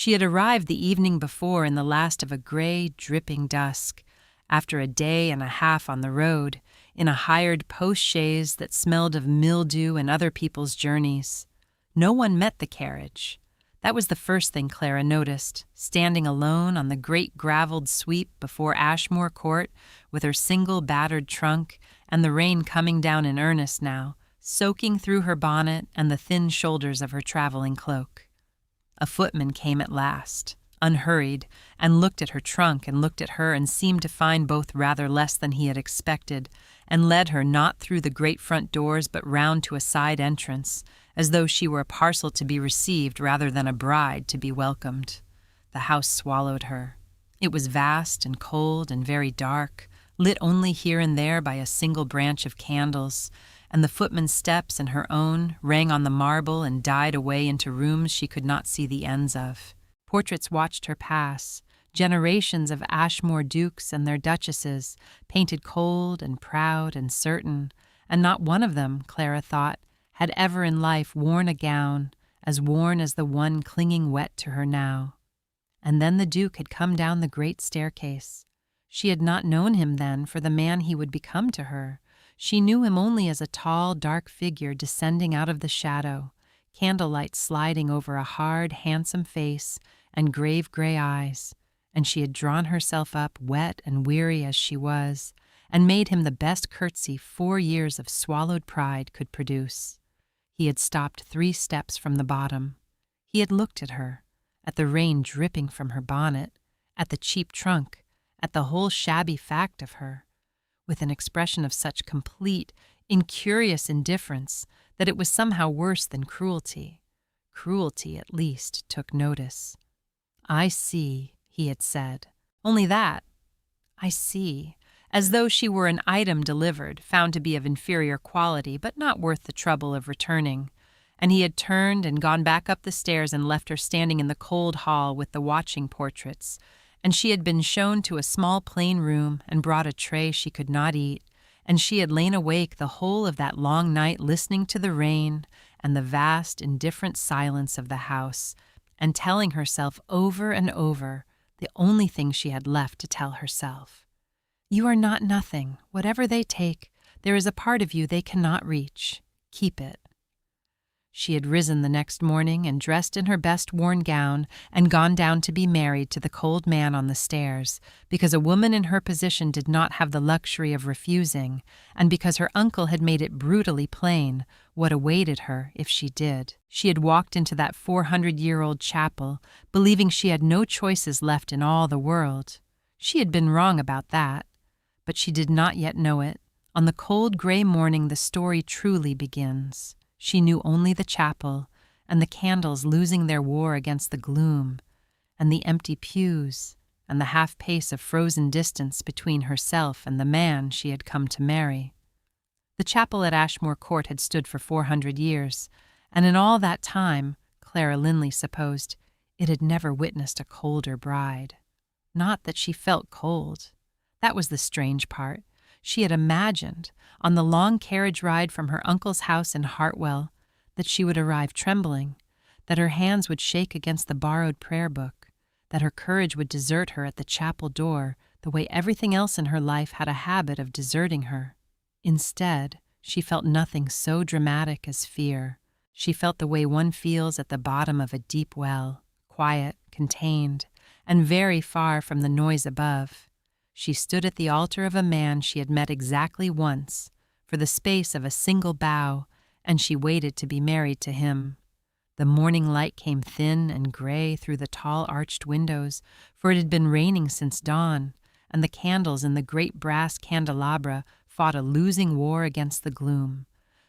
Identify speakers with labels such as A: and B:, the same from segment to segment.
A: She had arrived the evening before in the last of a gray, dripping dusk, after a day and a half on the road, in a hired post-chaise that smelled of mildew and other people's journeys. No one met the carriage. That was the first thing Clara noticed, standing alone on the great gravelled sweep before Ashmoor Court with her single battered trunk and the rain coming down in earnest now, soaking through her bonnet and the thin shoulders of her traveling cloak. A footman came at last, unhurried, and looked at her trunk and looked at her and seemed to find both rather less than he had expected, and led her not through the great front doors but round to a side entrance, as though she were a parcel to be received rather than a bride to be welcomed. The house swallowed her. It was vast and cold and very dark, lit only here and there by a single branch of candles, and the footman's steps and her own rang on the marble and died away into rooms she could not see the ends of. Portraits watched her pass, generations of Ashmoor dukes and their duchesses, painted cold and proud and certain, and not one of them, Clara thought, had ever in life worn a gown as worn as the one clinging wet to her now. And then the Duke had come down the great staircase. She had not known him then for the man he would become to her. She knew him only as a tall, dark figure descending out of the shadow, candlelight sliding over a hard, handsome face and grave gray eyes, and she had drawn herself up, wet and weary as she was, and made him the best curtsy 4 years of swallowed pride could produce. He had stopped 3 steps from the bottom. He had looked at her, at the rain dripping from her bonnet, at the cheap trunk, at the whole shabby fact of her, with an expression of such complete, incurious indifference that it was somehow worse than cruelty. Cruelty, at least, took notice. "I see," he had said. Only that. "I see," as though she were an item delivered, found to be of inferior quality, but not worth the trouble of returning. And he had turned and gone back up the stairs and left her standing in the cold hall with the watching portraits, and she had been shown to a small plain room and brought a tray she could not eat, and she had lain awake the whole of that long night listening to the rain and the vast, indifferent silence of the house, and telling herself over and over the only thing she had left to tell herself. "You are not nothing. Whatever they take, there is a part of you they cannot reach. Keep it." She had risen the next morning and dressed in her best worn gown and gone down to be married to the cold man on the stairs, because a woman in her position did not have the luxury of refusing, and because her uncle had made it brutally plain what awaited her if she did. She had walked into that 400-year-old chapel, believing she had no choices left in all the world. She had been wrong about that, but she did not yet know it. On the cold gray morning the story truly begins. She knew only the chapel, and the candles losing their war against the gloom, and the empty pews, and the half-pace of frozen distance between herself and the man she had come to marry. The chapel at Ashmoor Court had stood for 400 years, and in all that time, Clara Linley supposed, it had never witnessed a colder bride. Not that she felt cold. That was the strange part. She had imagined, on the long carriage ride from her uncle's house in Hartwell, that she would arrive trembling, that her hands would shake against the borrowed prayer book, that her courage would desert her at the chapel door the way everything else in her life had a habit of deserting her. Instead, she felt nothing so dramatic as fear. She felt the way one feels at the bottom of a deep well, quiet, contained, and very far from the noise above. She stood at the altar of a man she had met exactly once, for the space of a single bow, and she waited to be married to him. The morning light came thin and gray through the tall arched windows, for it had been raining since dawn, and the candles in the great brass candelabra fought a losing war against the gloom.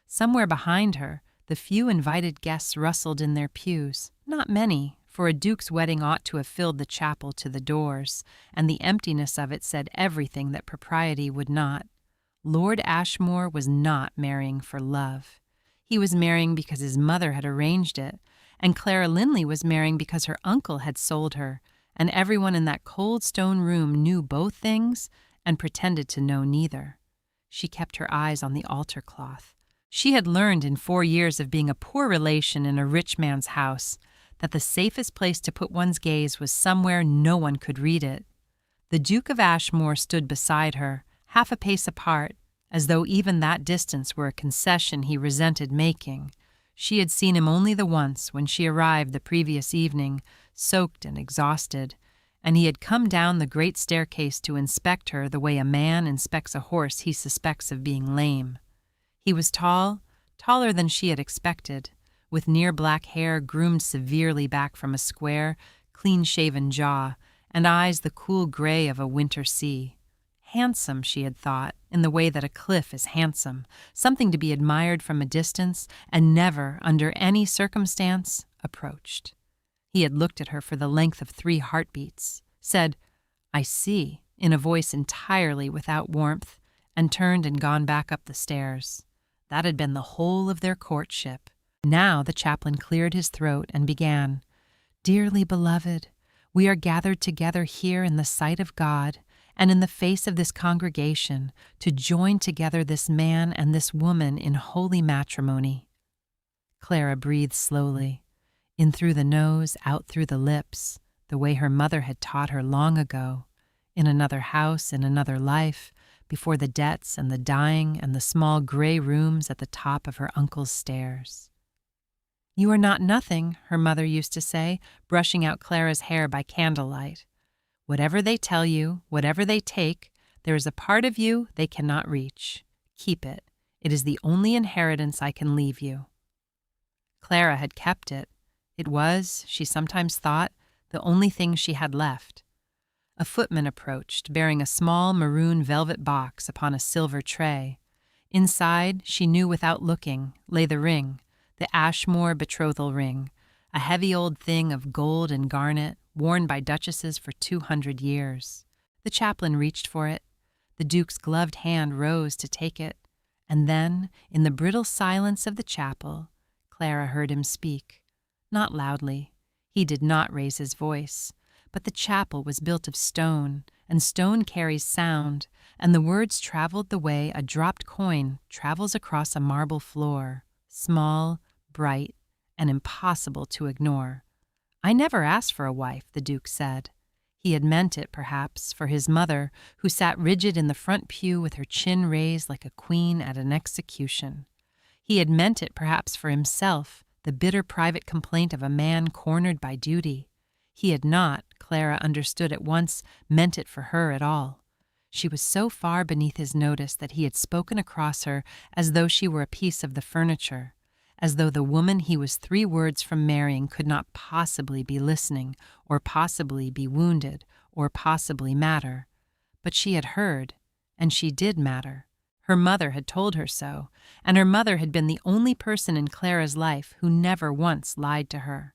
A: Somewhere behind her, the few invited guests rustled in their pews, not many, for a duke's wedding ought to have filled the chapel to the doors, and the emptiness of it said everything that propriety would not. Lord Ashmoor was not marrying for love. He was marrying because his mother had arranged it, and Clara Linley was marrying because her uncle had sold her, and everyone in that cold stone room knew both things and pretended to know neither. She kept her eyes on the altar cloth. She had learned in 4 years of being a poor relation in a rich man's house that the safest place to put one's gaze was somewhere no one could read it. The Duke of Ashmoor stood beside her, half a pace apart, as though even that distance were a concession he resented making. She had seen him only the once when she arrived the previous evening, soaked and exhausted, and he had come down the great staircase to inspect her the way a man inspects a horse he suspects of being lame. He was tall, taller than she had expected, with near black hair groomed severely back from a square, clean-shaven jaw, and eyes the cool gray of a winter sea. Handsome, she had thought, in the way that a cliff is handsome, something to be admired from a distance and never, under any circumstance, approached. He had looked at her for the length of 3 heartbeats, said, "I see," in a voice entirely without warmth, and turned and gone back up the stairs. That had been the whole of their courtship. Now the chaplain cleared his throat and began, "Dearly beloved, we are gathered together here in the sight of God and in the face of this congregation to join together this man and this woman in holy matrimony." Clara breathed slowly, in through the nose, out through the lips, the way her mother had taught her long ago, in another house, in another life, before the debts and the dying and the small gray rooms at the top of her uncle's stairs. "You are not nothing," her mother used to say, brushing out Clara's hair by candlelight. "Whatever they tell you, whatever they take, there is a part of you they cannot reach. Keep it. It is the only inheritance I can leave you." Clara had kept it. It was, she sometimes thought, the only thing she had left. A footman approached, bearing a small maroon velvet box upon a silver tray. Inside, she knew without looking, lay the ring, the Ashmoor betrothal ring, a heavy old thing of gold and garnet, worn by duchesses for 200 years. The chaplain reached for it. The Duke's gloved hand rose to take it, and then, in the brittle silence of the chapel, Clara heard him speak. Not loudly. He did not raise his voice. But the chapel was built of stone, and stone carries sound, and the words traveled the way a dropped coin travels across a marble floor, small, bright, and impossible to ignore. "I never asked for a wife," the Duke said. He had meant it, perhaps, for his mother, who sat rigid in the front pew with her chin raised like a queen at an execution. He had meant it, perhaps, for himself, the bitter private complaint of a man cornered by duty. He had not, Clara understood at once, meant it for her at all. She was so far beneath his notice that he had spoken across her as though she were a piece of the furniture, as though the woman he was 3 words from marrying could not possibly be listening, or possibly be wounded, or possibly matter. But she had heard, and she did matter. Her mother had told her so, and her mother had been the only person in Clara's life who never once lied to her.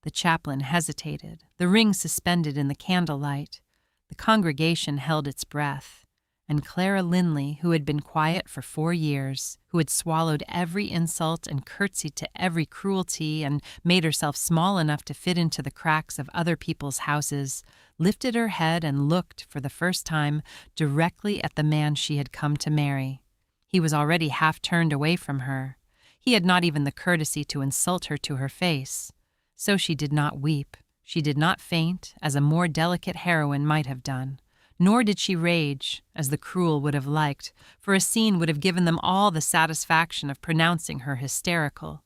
A: The chaplain hesitated, the ring suspended in the candlelight. The congregation held its breath, and Clara Linley, who had been quiet for 4 years, who had swallowed every insult and curtsied to every cruelty and made herself small enough to fit into the cracks of other people's houses, lifted her head and looked, for the first time, directly at the man she had come to marry. He was already half turned away from her. He had not even the courtesy to insult her to her face. So she did not weep. She did not faint, as a more delicate heroine might have done. Nor did she rage, as the cruel would have liked, for a scene would have given them all the satisfaction of pronouncing her hysterical.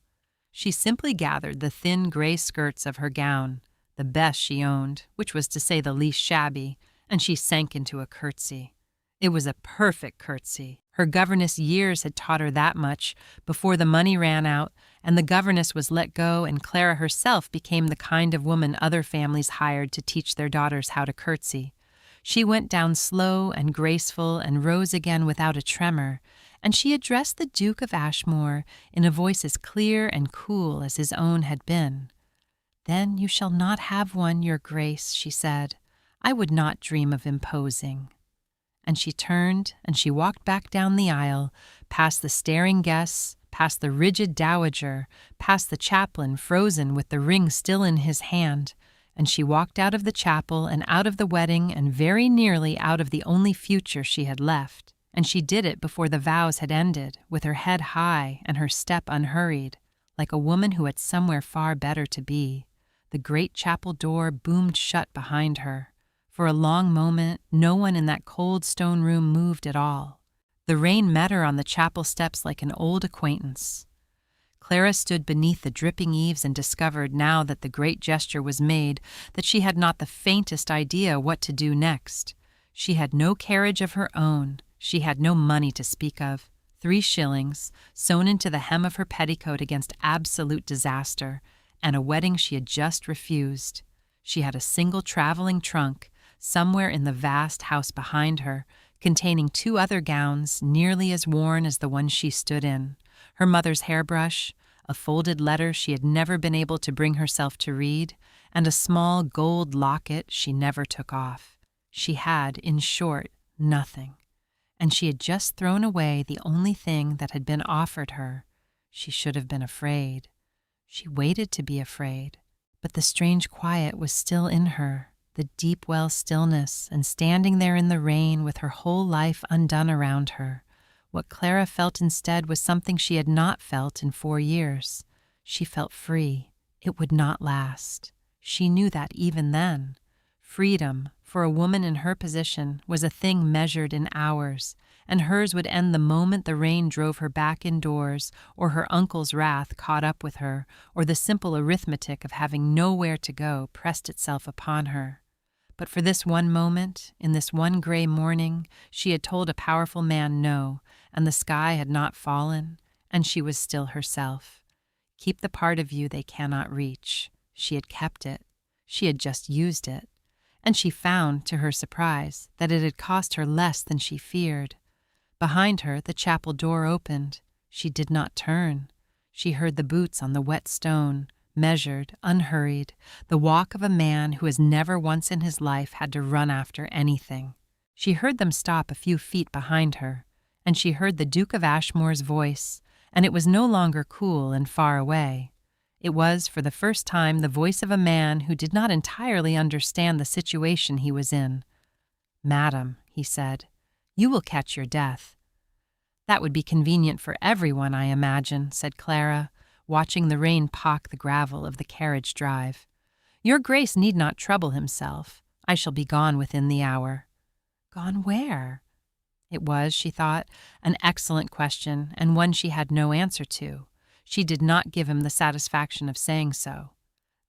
A: She simply gathered the thin gray skirts of her gown, the best she owned, which was to say the least shabby, and she sank into a curtsy. It was a perfect curtsy. Her governess years had taught her that much before the money ran out and the governess was let go and Clara herself became the kind of woman other families hired to teach their daughters how to curtsy. She went down slow and graceful and rose again without a tremor, and she addressed the Duke of Ashmoor in a voice as clear and cool as his own had been. "Then you shall not have one, your grace," she said. "I would not dream of imposing." And she turned and she walked back down the aisle, past the staring guests, past the rigid dowager, past the chaplain frozen with the ring still in his hand, and she walked out of the chapel and out of the wedding and very nearly out of the only future she had left. And she did it before the vows had ended, with her head high and her step unhurried, like a woman who had somewhere far better to be. The great chapel door boomed shut behind her. For a long moment, no one in that cold stone room moved at all. The rain met her on the chapel steps like an old acquaintance. Clara stood beneath the dripping eaves and discovered, now that the great gesture was made, that she had not the faintest idea what to do next. She had no carriage of her own. She had no money to speak of. 3 shillings, sewn into the hem of her petticoat against absolute disaster, and a wedding she had just refused. She had a single traveling trunk, somewhere in the vast house behind her, containing 2 other gowns nearly as worn as the one she stood in, her mother's hairbrush, a folded letter she had never been able to bring herself to read, and a small gold locket she never took off. She had, in short, nothing. And she had just thrown away the only thing that had been offered her. She should have been afraid. She waited to be afraid, but the strange quiet was still in her, the deep well stillness, and standing there in the rain with her whole life undone around her. What Clara felt instead was something she had not felt in 4 years. She felt free. It would not last. She knew that even then. Freedom, for a woman in her position, was a thing measured in hours, and hers would end the moment the rain drove her back indoors, or her uncle's wrath caught up with her, or the simple arithmetic of having nowhere to go pressed itself upon her. But for this one moment, in this one gray morning, she had told a powerful man no, and the sky had not fallen, and she was still herself. Keep the part of you they cannot reach. She had kept it. She had just used it. And she found, to her surprise, that it had cost her less than she feared. Behind her, the chapel door opened. She did not turn. She heard the boots on the wet stone, measured, unhurried, the walk of a man who has never once in his life had to run after anything. She heard them stop a few feet behind her, and she heard the Duke of Ashmoor's voice, and it was no longer cool and far away. It was, for the first time, the voice of a man who did not entirely understand the situation he was in. "Madam," he said, "you will catch your death." "That would be convenient for everyone, I imagine," said Clara, watching the rain pock the gravel of the carriage drive. "Your Grace need not trouble himself. I shall be gone within the hour." Gone where? It was, she thought, an excellent question, and one she had no answer to. She did not give him the satisfaction of saying so.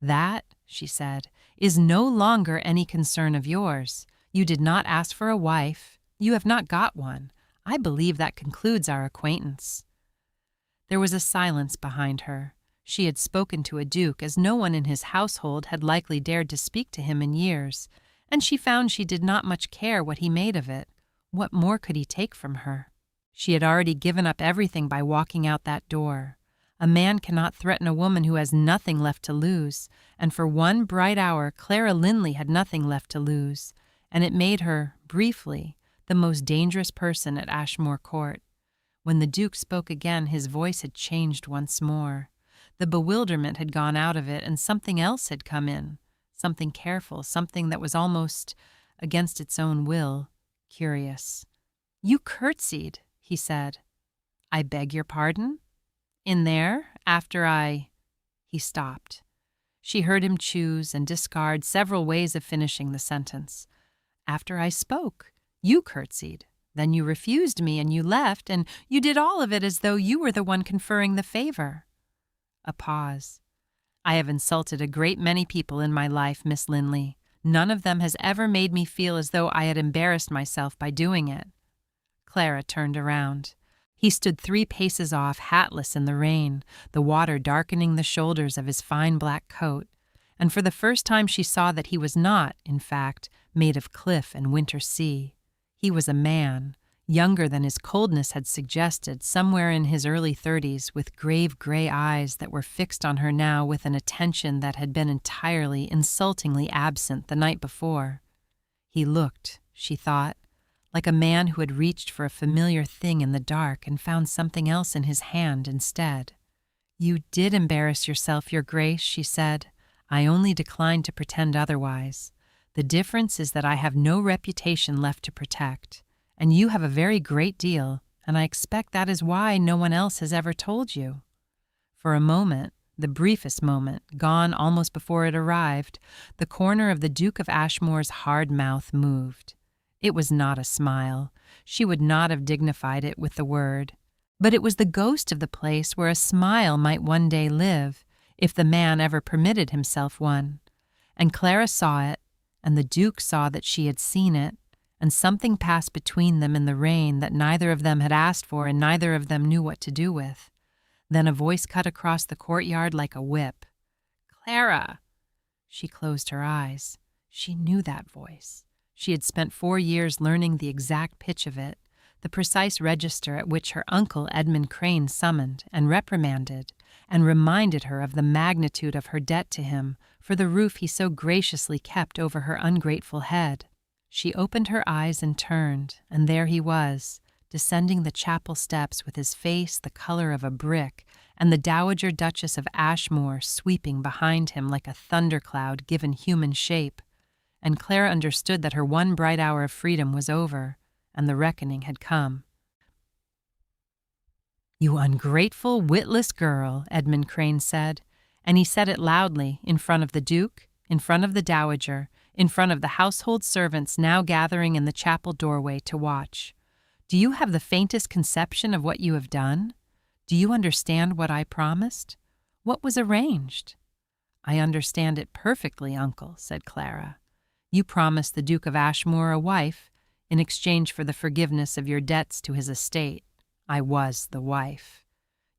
A: "That," she said, "is no longer any concern of yours. You did not ask for a wife. You have not got one. I believe that concludes our acquaintance." There was a silence behind her. She had spoken to a duke as no one in his household had likely dared to speak to him in years, and she found she did not much care what he made of it. What more could he take from her? She had already given up everything by walking out that door. A man cannot threaten a woman who has nothing left to lose, and for one bright hour Clara Linley had nothing left to lose, and it made her, briefly, the most dangerous person at Ashmoor Court. When the Duke spoke again, his voice had changed once more. The bewilderment had gone out of it, and something else had come in, something careful, something that was almost against its own will, curious. "You curtsied," he said. "I beg your pardon?" "In there, after I—" He stopped. She heard him choose and discard several ways of finishing the sentence. "After I spoke. You curtsied. Then you refused me and you left, and you did all of it as though you were the one conferring the favor." A pause. "I have insulted a great many people in my life, Miss Linley. None of them has ever made me feel as though I had embarrassed myself by doing it." Clara turned around. He stood 3 paces off, hatless in the rain, the water darkening the shoulders of his fine black coat, and for the first time she saw that he was not, in fact, made of cliff and winter sea. He was a man, younger than his coldness had suggested, somewhere in his early 30s, with grave gray eyes that were fixed on her now with an attention that had been entirely, insultingly absent the night before. He looked, she thought, like a man who had reached for a familiar thing in the dark and found something else in his hand instead. "You did embarrass yourself, Your Grace," she said. "I only declined to pretend otherwise. The difference is that I have no reputation left to protect, and you have a very great deal, and I expect that is why no one else has ever told you." For a moment, the briefest moment, gone almost before it arrived, the corner of the Duke of Ashmoor's hard mouth moved. It was not a smile. She would not have dignified it with the word. But it was the ghost of the place where a smile might one day live, if the man ever permitted himself one. And Clara saw it, and the Duke saw that she had seen it, and something passed between them in the rain that neither of them had asked for and neither of them knew what to do with. Then a voice cut across the courtyard like a whip. "Clara!" She closed her eyes. She knew that voice. She had spent 4 years learning the exact pitch of it, the precise register at which her uncle Edmund Crane summoned and reprimanded and reminded her of the magnitude of her debt to him for the roof he so graciously kept over her ungrateful head. She opened her eyes and turned, and there he was, descending the chapel steps with his face the color of a brick and the Dowager Duchess of Ashmoor sweeping behind him like a thundercloud given human shape. And Clara understood that her one bright hour of freedom was over, and the reckoning had come. "You ungrateful, witless girl," Edmund Crane said, and he said it loudly, in front of the Duke, in front of the Dowager, in front of the household servants now gathering in the chapel doorway to watch. "Do you have the faintest conception of what you have done? Do you understand what I promised? What was arranged?" "I understand it perfectly, uncle," said Clara. "You promised the Duke of Ashmoor a wife in exchange for the forgiveness of your debts to his estate. I was the wife.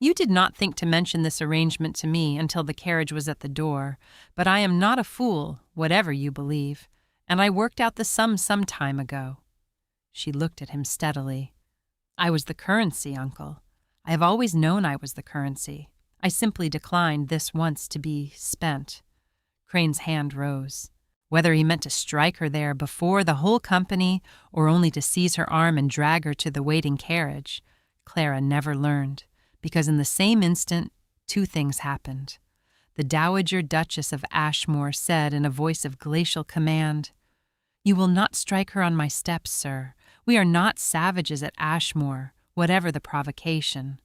A: You did not think to mention this arrangement to me until the carriage was at the door, but I am not a fool, whatever you believe, and I worked out the sum some time ago." She looked at him steadily. "I was the currency, uncle. I have always known I was the currency. I simply declined this once to be spent." Crane's hand rose. Whether he meant to strike her there before the whole company or only to seize her arm and drag her to the waiting carriage, Clara never learned, because in the same instant 2 things happened. The Dowager Duchess of Ashmoor said in a voice of glacial command, "You will not strike her on my steps, sir. We are not savages at Ashmoor, whatever the provocation."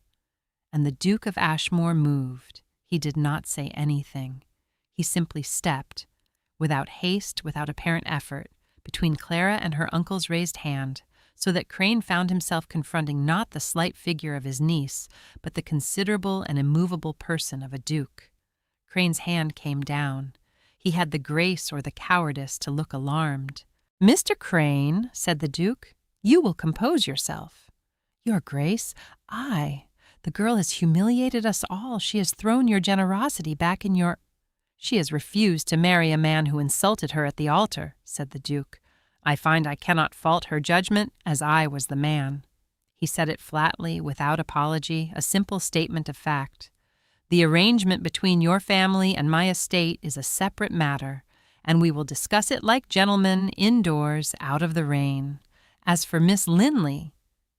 A: And the Duke of Ashmoor moved. He did not say anything. He simply stepped, without haste, without apparent effort, between Clara and her uncle's raised hand, so that Crane found himself confronting not the slight figure of his niece, but the considerable and immovable person of a duke. Crane's hand came down. He had the grace or the cowardice to look alarmed. "Mr. Crane," said the Duke, "you will compose yourself." "Your Grace, the girl has humiliated us all. She has thrown your generosity back in your—" "She has refused to marry a man who insulted her at the altar," said the Duke. "I find I cannot fault her judgment, as I was the man." He said it flatly, without apology, a simple statement of fact. "The arrangement between your family and my estate is a separate matter, and we will discuss it like gentlemen, indoors, out of the rain. As for Miss Linley—"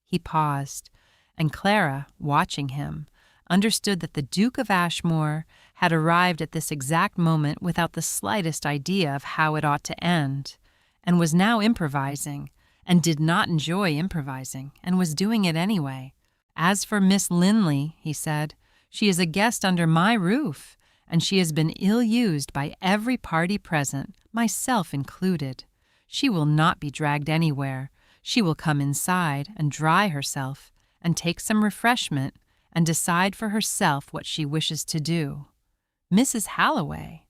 A: He paused, and Clara, watching him, understood that the Duke of Ashmoor had arrived at this exact moment without the slightest idea of how it ought to end, and was now improvising, and did not enjoy improvising, and was doing it anyway. "As for Miss Linley," he said, "she is a guest under my roof, and she has been ill-used by every party present, myself included. She will not be dragged anywhere. She will come inside and dry herself, and take some refreshment, and decide for herself what she wishes to do. Mrs. Halloway—"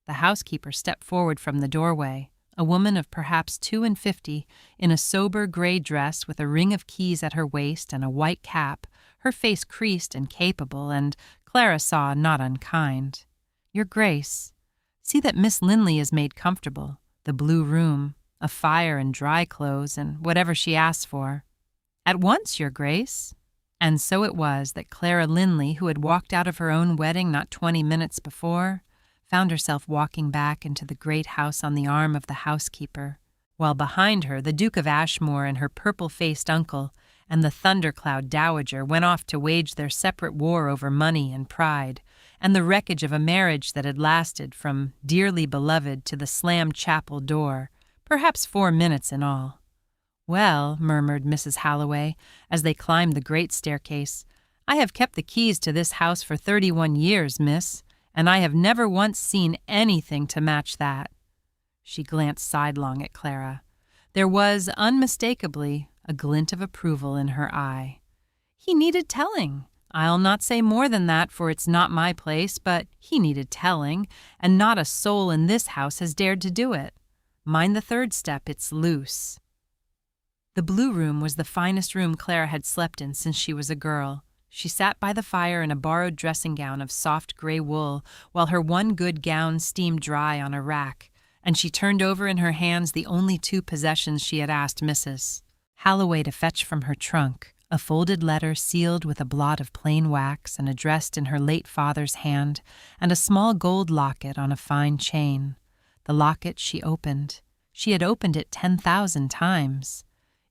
A: The housekeeper stepped forward from the doorway, a woman of perhaps 52, in a sober gray dress with a ring of keys at her waist and a white cap, her face creased and capable, and, Clara saw, not unkind. "Your Grace, see that Miss Linley is made comfortable, the blue room, a fire and dry clothes, and whatever she asks for." "At once, Your Grace." And so it was that Clara Linley, who had walked out of her own wedding not 20 minutes before, found herself walking back into the great house on the arm of the housekeeper, while behind her the Duke of Ashmoor and her purple-faced uncle and the thundercloud dowager went off to wage their separate war over money and pride, and the wreckage of a marriage that had lasted from dearly beloved to the slammed chapel door, perhaps 4 minutes in all. "Well," murmured Mrs. Halloway, as they climbed the great staircase, I have kept the keys to this house for 31 years, miss, and I have never once seen anything to match that." She glanced sidelong at Clara. There was, unmistakably, a glint of approval in her eye. "He needed telling. I'll not say more than that, for it's not my place, but he needed telling, and not a soul in this house has dared to do it. Mind the third step, it's loose." The blue room was the finest room Clara had slept in since she was a girl. She sat by the fire in a borrowed dressing gown of soft gray wool, while her one good gown steamed dry on a rack, and she turned over in her hands the only 2 possessions she had asked Mrs. Halloway to fetch from her trunk, a folded letter sealed with a blot of plain wax and addressed in her late father's hand, and a small gold locket on a fine chain. The locket she opened. She had opened it 10,000 times.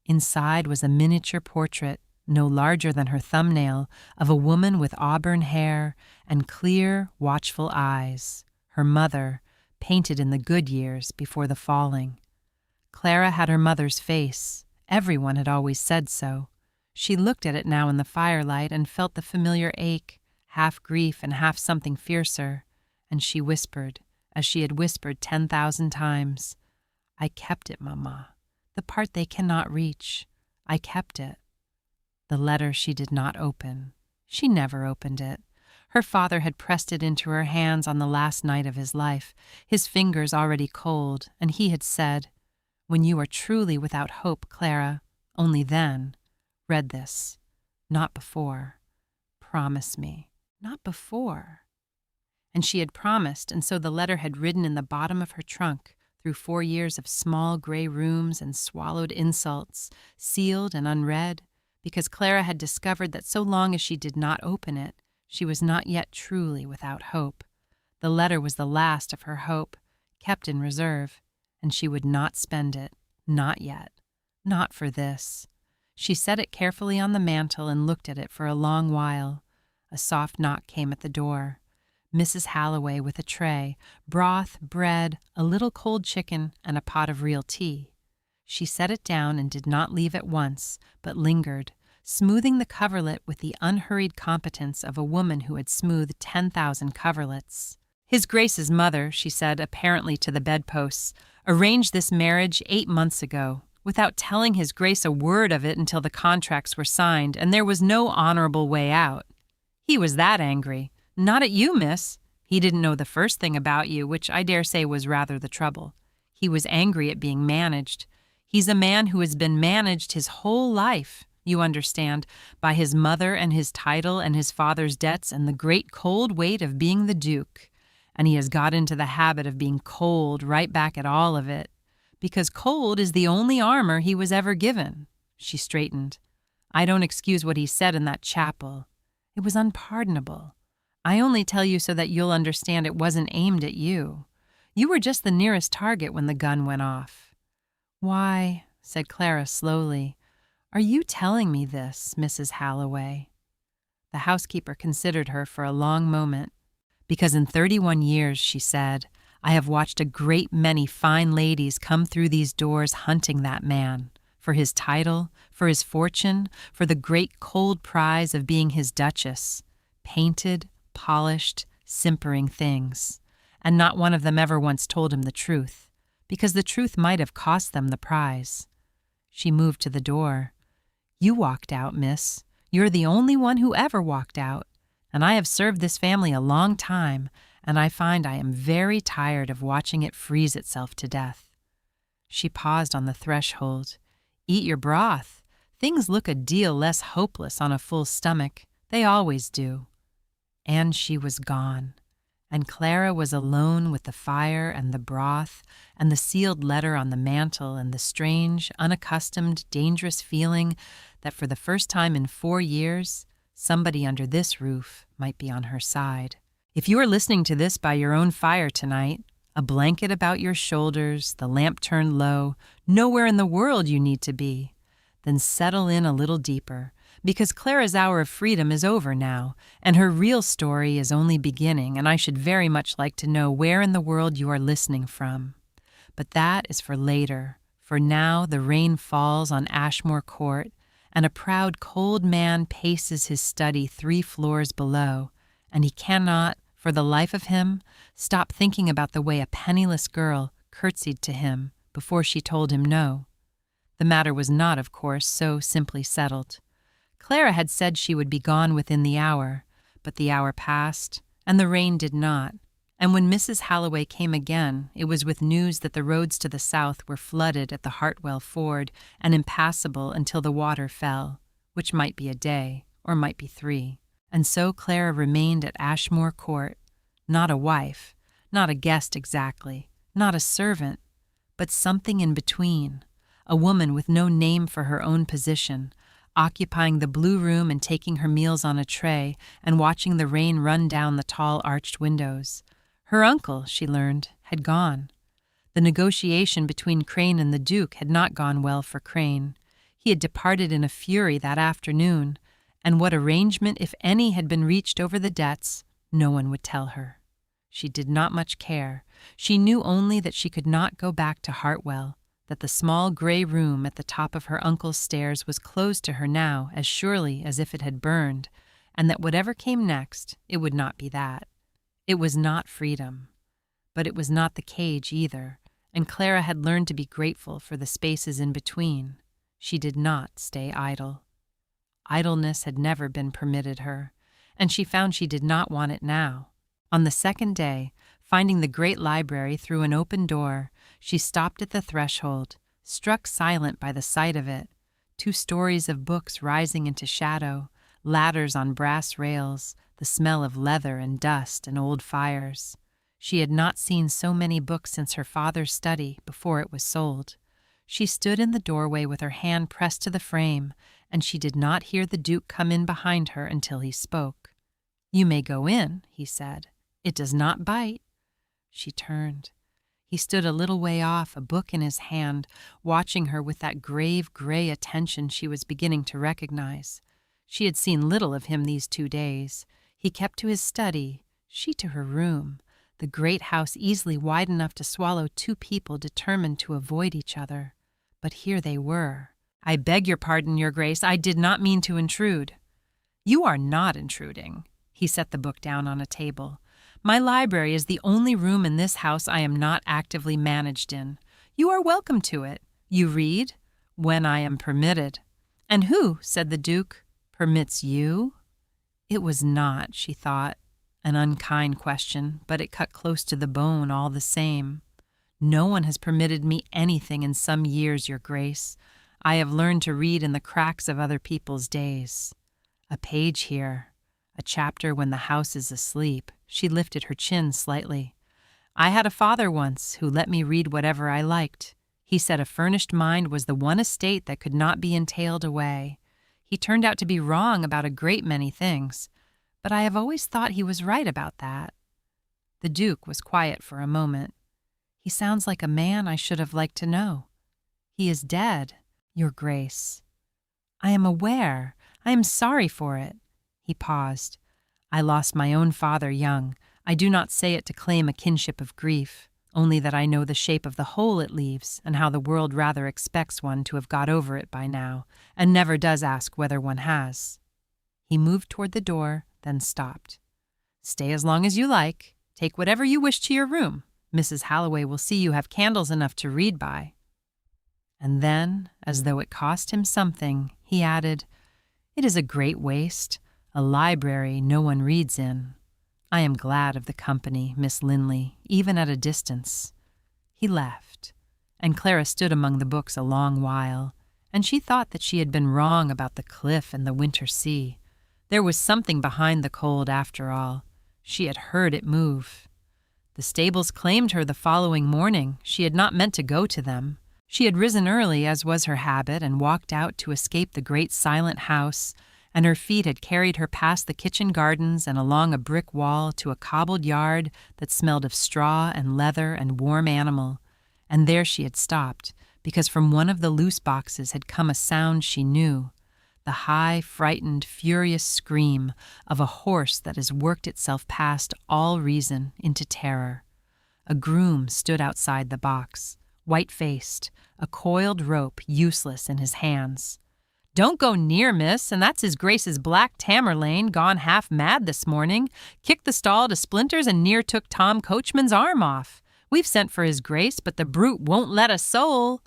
A: Inside was a miniature portrait, no larger than her thumbnail, of a woman with auburn hair and clear, watchful eyes, her mother, painted in the good years before the falling. Clara had her mother's face. Everyone had always said so. She looked at it now in the firelight and felt the familiar ache, half grief and half something fiercer, and she whispered, as she had whispered 10,000 times, "I kept it, Mama. The part they cannot reach. I kept it." The letter she did not open. She never opened it. Her father had pressed it into her hands on the last night of his life, his fingers already cold, and he had said, "When you are truly without hope, Clara, only then, read this. Not before. Promise me. Not before." And she had promised, and so the letter had ridden in the bottom of her trunk through 4 years of small gray rooms and swallowed insults, sealed and unread, because Clara had discovered that so long as she did not open it, she was not yet truly without hope. The letter was the last of her hope, kept in reserve, and she would not spend it, not yet, not for this. She set it carefully on the mantel and looked at it for a long while. A soft knock came at the door. Mrs. Halloway with a tray, broth, bread, a little cold chicken, and a pot of real tea. She set it down and did not leave at once, but lingered, smoothing the coverlet with the unhurried competence of a woman who had smoothed 10,000 coverlets. "His Grace's mother," she said, apparently to the bedposts, "arranged this marriage 8 months ago, without telling His Grace a word of it until the contracts were signed, and there was no honorable way out. He was that angry. Not at you, miss. He didn't know the first thing about you, which I dare say was rather the trouble. He was angry at being managed. He's a man who has been managed his whole life, you understand, by his mother and his title and his father's debts and the great cold weight of being the Duke. And he has got into the habit of being cold right back at all of it, because cold is the only armor he was ever given." She straightened. "I don't excuse what he said in that chapel. It was unpardonable. I only tell you so that you'll understand it wasn't aimed at you. You were just the nearest target when the gun went off." "Why," said Clara slowly, "are you telling me this, Mrs. Halloway?" The housekeeper considered her for a long moment. "Because in 31 years, she said, I have watched a great many fine ladies come through these doors hunting that man, for his title, for his fortune, for the great cold prize of being his duchess, painted, polished, simpering things, and not one of them ever once told him the truth, because the truth might have cost them the prize." She moved to the door. "You walked out, miss. You're the only one who ever walked out, and I have served this family a long time, and I find I am very tired of watching it freeze itself to death." She paused on the threshold. "Eat your broth. Things look a deal less hopeless on a full stomach. They always do." And she was gone, and Clara was alone with the fire and the broth and the sealed letter on the mantel and the strange, unaccustomed, dangerous feeling that for the first time in 4 years, somebody under this roof might be on her side. If you are listening to this by your own fire tonight, a blanket about your shoulders, the lamp turned low, nowhere in the world you need to be, then settle in a little deeper, because Clara's hour of freedom is over now, and her real story is only beginning, and I should very much like to know where in the world you are listening from. But that is for later, for now the rain falls on Ashmoor Court, and a proud, cold man paces his study 3 floors below, and he cannot, for the life of him, stop thinking about the way a penniless girl curtsied to him before she told him no. The matter was not, of course, so simply settled. Clara had said she would be gone within the hour, but the hour passed, and the rain did not, and when Mrs. Halloway came again, it was with news that the roads to the south were flooded at the Hartwell Ford and impassable until the water fell, which might be a day, or might be 3. And so Clara remained at Ashmoor Court, not a wife, not a guest exactly, not a servant, but something in between, a woman with no name for her own position, occupying the blue room and taking her meals on a tray and watching the rain run down the tall arched windows. Her uncle, she learned, had gone. The negotiation between Crane and the Duke had not gone well for Crane. He had departed in a fury that afternoon, and what arrangement, if any, had been reached over the debts, no one would tell her. She did not much care. She knew only that she could not go back to Hartwell, that the small gray room at the top of her uncle's stairs was closed to her now as surely as if it had burned, and that whatever came next, it would not be that. It was not freedom. But it was not the cage either, and Clara had learned to be grateful for the spaces in between. She did not stay idle. Idleness had never been permitted her, and she found she did not want it now. On the second day, finding the great library through an open door, she stopped at the threshold, struck silent by the sight of it. 2 stories of books rising into shadow, ladders on brass rails, the smell of leather and dust and old fires. She had not seen so many books since her father's study before it was sold. She stood in the doorway with her hand pressed to the frame, and she did not hear the Duke come in behind her until he spoke. "You may go in," he said. "It does not bite." She turned. He stood a little way off, a book in his hand, watching her with that grave, gray attention she was beginning to recognize. She had seen little of him these 2 days. He kept to his study, she to her room, the great house easily wide enough to swallow 2 people determined to avoid each other. But here they were. "I beg your pardon, Your Grace, I did not mean to intrude." "You are not intruding." He set the book down on a table. "My library is the only room in this house I am not actively managed in. You are welcome to it. You read?" "When I am permitted." "And who," said the Duke, "permits you?" It was not, she thought, an unkind question, but it cut close to the bone all the same. "No one has permitted me anything in some years, Your Grace. I have learned to read in the cracks of other people's days. A page here, a chapter when the house is asleep." She lifted her chin slightly. "I had a father once who let me read whatever I liked. He said a furnished mind was the one estate that could not be entailed away. He turned out to be wrong about a great many things, but I have always thought he was right about that." The Duke was quiet for a moment. "He sounds like a man I should have liked to know." "He is dead, Your Grace." "I am aware. I am sorry for it." He paused. "I lost my own father young. I do not say it to claim a kinship of grief, only that I know the shape of the hole it leaves and how the world rather expects one to have got over it by now, and never does ask whether one has." He moved toward the door, then stopped. "Stay as long as you like. Take whatever you wish to your room. Mrs. Halloway will see you have candles enough to read by." And then, as though it cost him something, he added, "It is a great waste, a library no one reads in. I am glad of the company, Miss Linley, even at a distance." He left, and Clara stood among the books a long while, and she thought that she had been wrong about the cliff and the winter sea. There was something behind the cold after all. She had heard it move. The stables claimed her the following morning. She had not meant to go to them. She had risen early, as was her habit, and walked out to escape the great silent house, and her feet had carried her past the kitchen gardens and along a brick wall to a cobbled yard that smelled of straw and leather and warm animal, and there she had stopped, because from one of the loose boxes had come a sound she knew, the high, frightened, furious scream of a horse that has worked itself past all reason into terror. A groom stood outside the box, white-faced, a coiled rope useless in his hands. "Don't go near, miss, and that's his Grace's black Tamerlane gone half mad this morning. Kicked the stall to splinters and near took Tom Coachman's arm off. We've sent for his Grace, but the brute won't let a soul."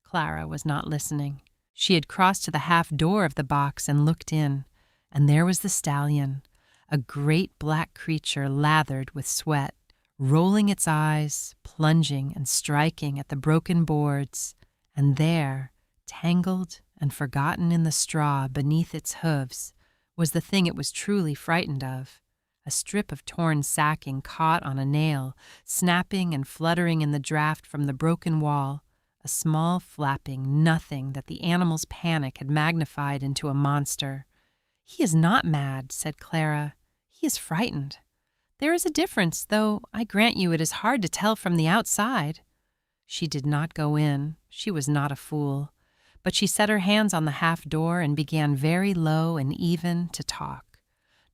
A: Clara was not listening. She had crossed to the half door of the box and looked in, and there was the stallion, a great black creature lathered with sweat, rolling its eyes, plunging and striking at the broken boards, and there, tangled and forgotten in the straw beneath its hooves, was the thing it was truly frightened of, a strip of torn sacking caught on a nail, snapping and fluttering in the draught from the broken wall, a small flapping nothing that the animal's panic had magnified into a monster. "He is not mad," said Clara. "He is frightened. There is a difference, though I grant you it is hard to tell from the outside." She did not go in. She was not a fool. But she set her hands on the half door and began very low and even to talk.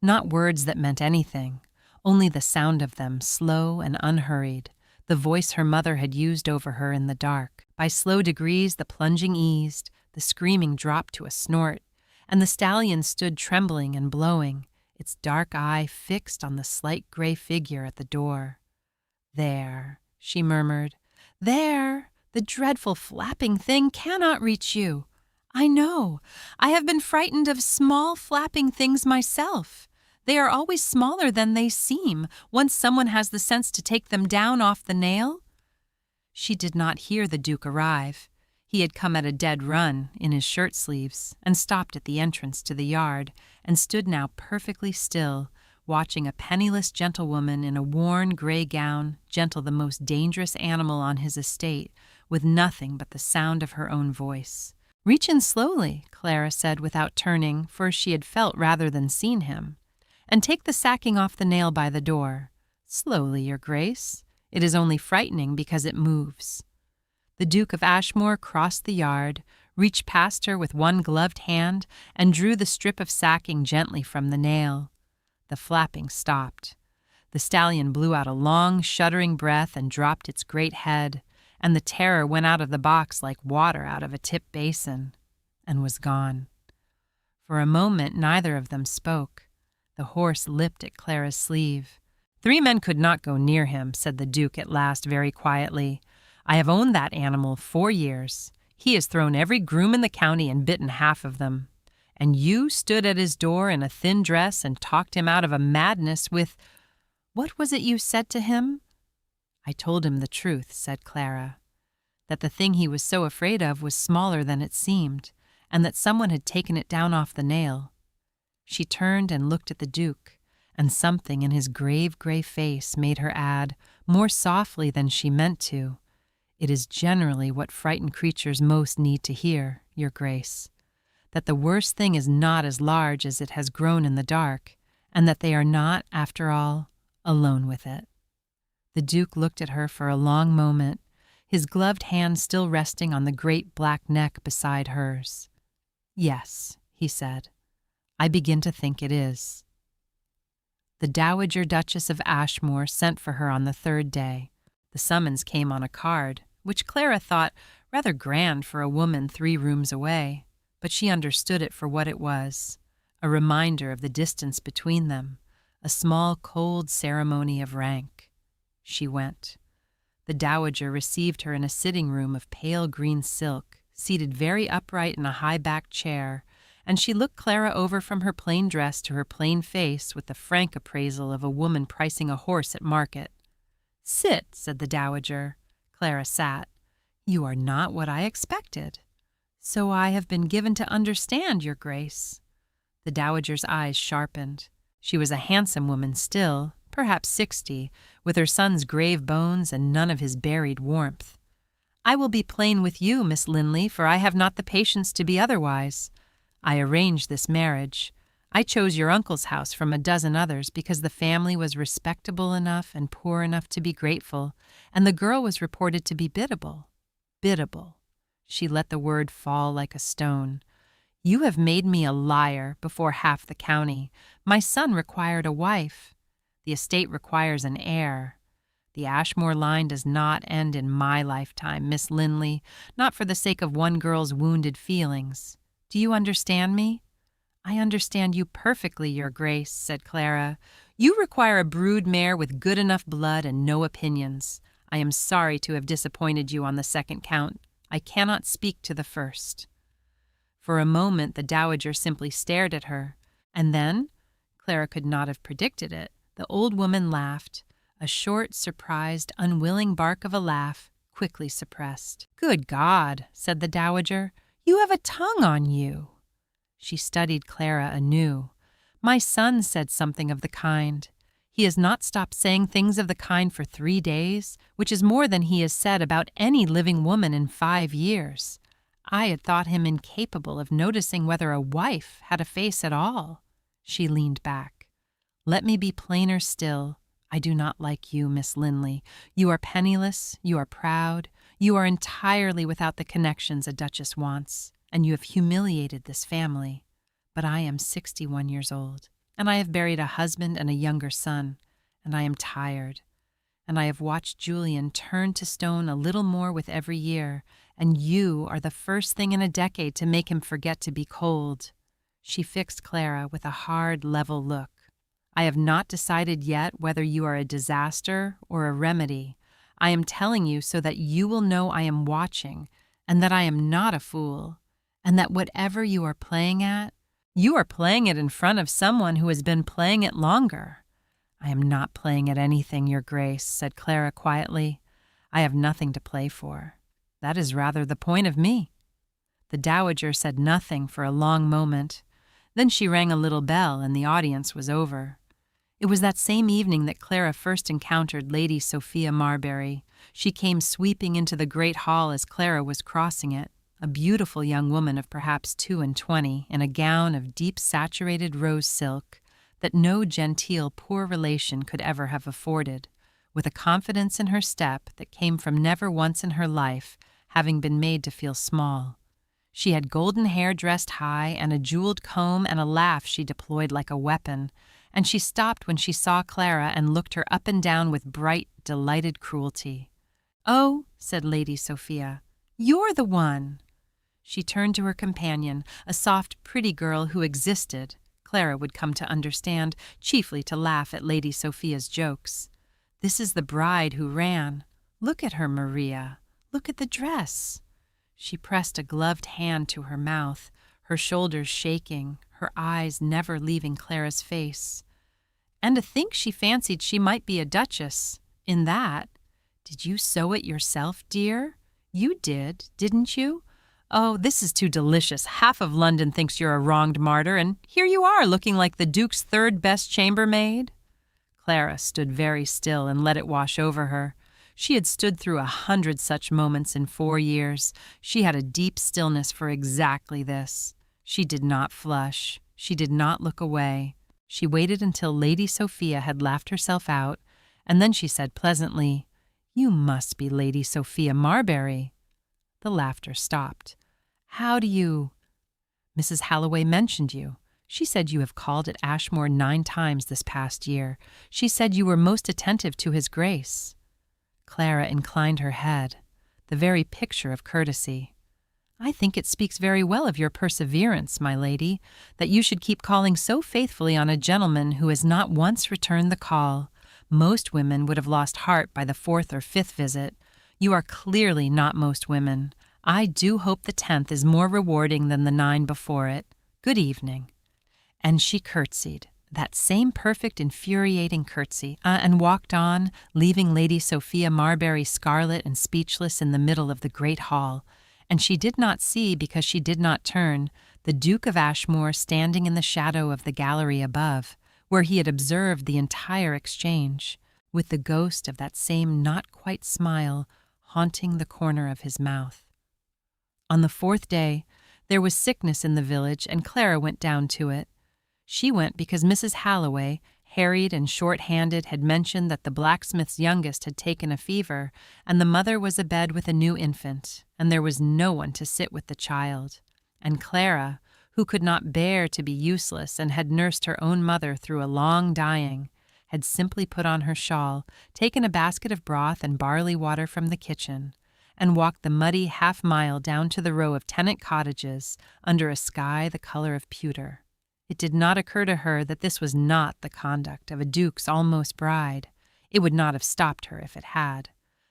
A: Not words that meant anything, only the sound of them, slow and unhurried, the voice her mother had used over her in the dark. By slow degrees the plunging eased, the screaming dropped to a snort, and the stallion stood trembling and blowing, its dark eye fixed on the slight gray figure at the door. "There," she murmured, "there. The dreadful flapping thing cannot reach you. I know. I have been frightened of small flapping things myself. They are always smaller than they seem, once someone has the sense to take them down off the nail." She did not hear the Duke arrive. He had come at a dead run, in his shirt sleeves, and stopped at the entrance to the yard, and stood now perfectly still, watching a penniless gentlewoman in a worn gray gown gentle the most dangerous animal on his estate, with nothing but the sound of her own voice. "Reach in slowly," Clara said without turning, for she had felt rather than seen him, "and take the sacking off the nail by the door. Slowly, your Grace. It is only frightening because it moves." The Duke of Ashmoor crossed the yard, reached past her with one gloved hand, and drew the strip of sacking gently from the nail. The flapping stopped. The stallion blew out a long, shuddering breath and dropped its great head, and the terror went out of the box like water out of a tip basin, and was gone. For a moment neither of them spoke. The horse lipped at Clara's sleeve. "3 men could not go near him," said the Duke at last very quietly. "I have owned that animal 4 years. He has thrown every groom in the county and bitten half of them. And you stood at his door in a thin dress and talked him out of a madness with— What was it you said to him?" "I told him the truth," said Clara, "that the thing he was so afraid of was smaller than it seemed, and that someone had taken it down off the nail." She turned and looked at the Duke, and something in his grave gray face made her add, more softly than she meant to, "It is generally what frightened creatures most need to hear, your Grace, that the worst thing is not as large as it has grown in the dark, and that they are not, after all, alone with it." The Duke looked at her for a long moment, his gloved hand still resting on the great black neck beside hers. "Yes," he said, "I begin to think it is." The Dowager Duchess of Ashmoor sent for her on the 3rd day. The summons came on a card, which Clara thought rather grand for a woman 3 rooms away, but she understood it for what it was, a reminder of the distance between them, a small cold ceremony of rank. She went. The Dowager received her in a sitting room of pale green silk, seated very upright in a high-backed chair, and she looked Clara over from her plain dress to her plain face with the frank appraisal of a woman pricing a horse at market. "Sit," said the Dowager. Clara sat. "You are not what I expected." "So I have been given to understand, your Grace." The Dowager's eyes sharpened. She was a handsome woman still, perhaps 60, with her son's grave bones and none of his buried warmth. "I will be plain with you, Miss Linley, for I have not the patience to be otherwise. I arranged this marriage. I chose your uncle's house from a dozen others because the family was respectable enough and poor enough to be grateful, and the girl was reported to be biddable. Biddable." She let the word fall like a stone. "You have made me a liar before half the county. My son required a wife. The estate requires an heir. The Ashmoor line does not end in my lifetime, Miss Linley, not for the sake of one girl's wounded feelings. Do you understand me?" "I understand you perfectly, Your Grace," said Clara. "You require a brood mare with good enough blood and no opinions. I am sorry to have disappointed you on the second count. I cannot speak to the first." For a moment the dowager simply stared at her, and then, Clara could not have predicted it, the old woman laughed, a short, surprised, unwilling bark of a laugh, quickly suppressed. "Good God," said the dowager, "you have a tongue on you." She studied Clara anew. "My son said something of the kind. He has not stopped saying things of the kind for 3 days, which is more than he has said about any living woman in 5 years. I had thought him incapable of noticing whether a wife had a face at all." She leaned back. "Let me be plainer still. I do not like you, Miss Linley. You are penniless, you are proud, you are entirely without the connections a duchess wants, and you have humiliated this family. But I am 61 years old, and I have buried a husband and a younger son, and I am tired. And I have watched Julian turn to stone a little more with every year, and you are the first thing in a decade to make him forget to be cold." She fixed Clara with a hard, level look. "I have not decided yet whether you are a disaster or a remedy. I am telling you so that you will know I am watching, and that I am not a fool, and that whatever you are playing at, you are playing it in front of someone who has been playing it longer." "I am not playing at anything, Your Grace," said Clara quietly. "I have nothing to play for. That is rather the point of me." The dowager said nothing for a long moment. Then she rang a little bell, and the audience was over. It was that same evening that Clara first encountered Lady Sophia Marbury. She came sweeping into the great hall as Clara was crossing it, a beautiful young woman of perhaps 22, in a gown of deep saturated rose silk that no genteel poor relation could ever have afforded, with a confidence in her step that came from never once in her life having been made to feel small. She had golden hair dressed high and a jeweled comb and a laugh she deployed like a weapon, and she stopped when she saw Clara and looked her up and down with bright, delighted cruelty. "Oh," said Lady Sophia, "you're the one." She turned to her companion, a soft, pretty girl who existed, Clara would come to understand, chiefly to laugh at Lady Sophia's jokes. "This is the bride who ran. Look at her, Maria. Look at the dress." She pressed a gloved hand to her mouth, her shoulders shaking, her eyes never leaving Clara's face. "And to think she fancied she might be a duchess, in that. Did you sew it yourself, dear? You did, didn't you? Oh, this is too delicious. Half of London thinks you're a wronged martyr, and here you are looking like the Duke's third best chambermaid." Clara stood very still and let it wash over her. She had stood through 100 such moments in 4 years. She had a deep stillness for exactly this. She did not flush. She did not look away. She waited until Lady Sophia had laughed herself out, and then she said pleasantly, "You must be Lady Sophia Marbury." The laughter stopped. "How do you—" "Mrs. Halloway mentioned you. She said you have called at Ashmoor 9 times this past year. She said you were most attentive to his grace." Clara inclined her head, the very picture of courtesy. "I think it speaks very well of your perseverance, my lady, that you should keep calling so faithfully on a gentleman who has not once returned the call. Most women would have lost heart by the 4th or 5th visit. You are clearly not most women. I do hope the 10th is more rewarding than the 9 before it. Good evening." And she curtsied, that same perfect, infuriating curtsy, and walked on, leaving Lady Sophia Marbury scarlet and speechless in the middle of the great hall. And she did not see, because she did not turn, the Duke of Ashmoor standing in the shadow of the gallery above, where he had observed the entire exchange, with the ghost of that same not-quite smile haunting the corner of his mouth. On the 4th day, there was sickness in the village, and Clara went down to it. She went because Mrs. Halloway, harried and short-handed, had mentioned that the blacksmith's youngest had taken a fever, and the mother was abed with a new infant, and there was no one to sit with the child. And Clara, who could not bear to be useless and had nursed her own mother through a long dying, had simply put on her shawl, taken a basket of broth and barley water from the kitchen, and walked the muddy half-mile down to the row of tenant cottages under a sky the color of pewter. It did not occur to her that this was not the conduct of a duke's almost bride. It would not have stopped her if it had.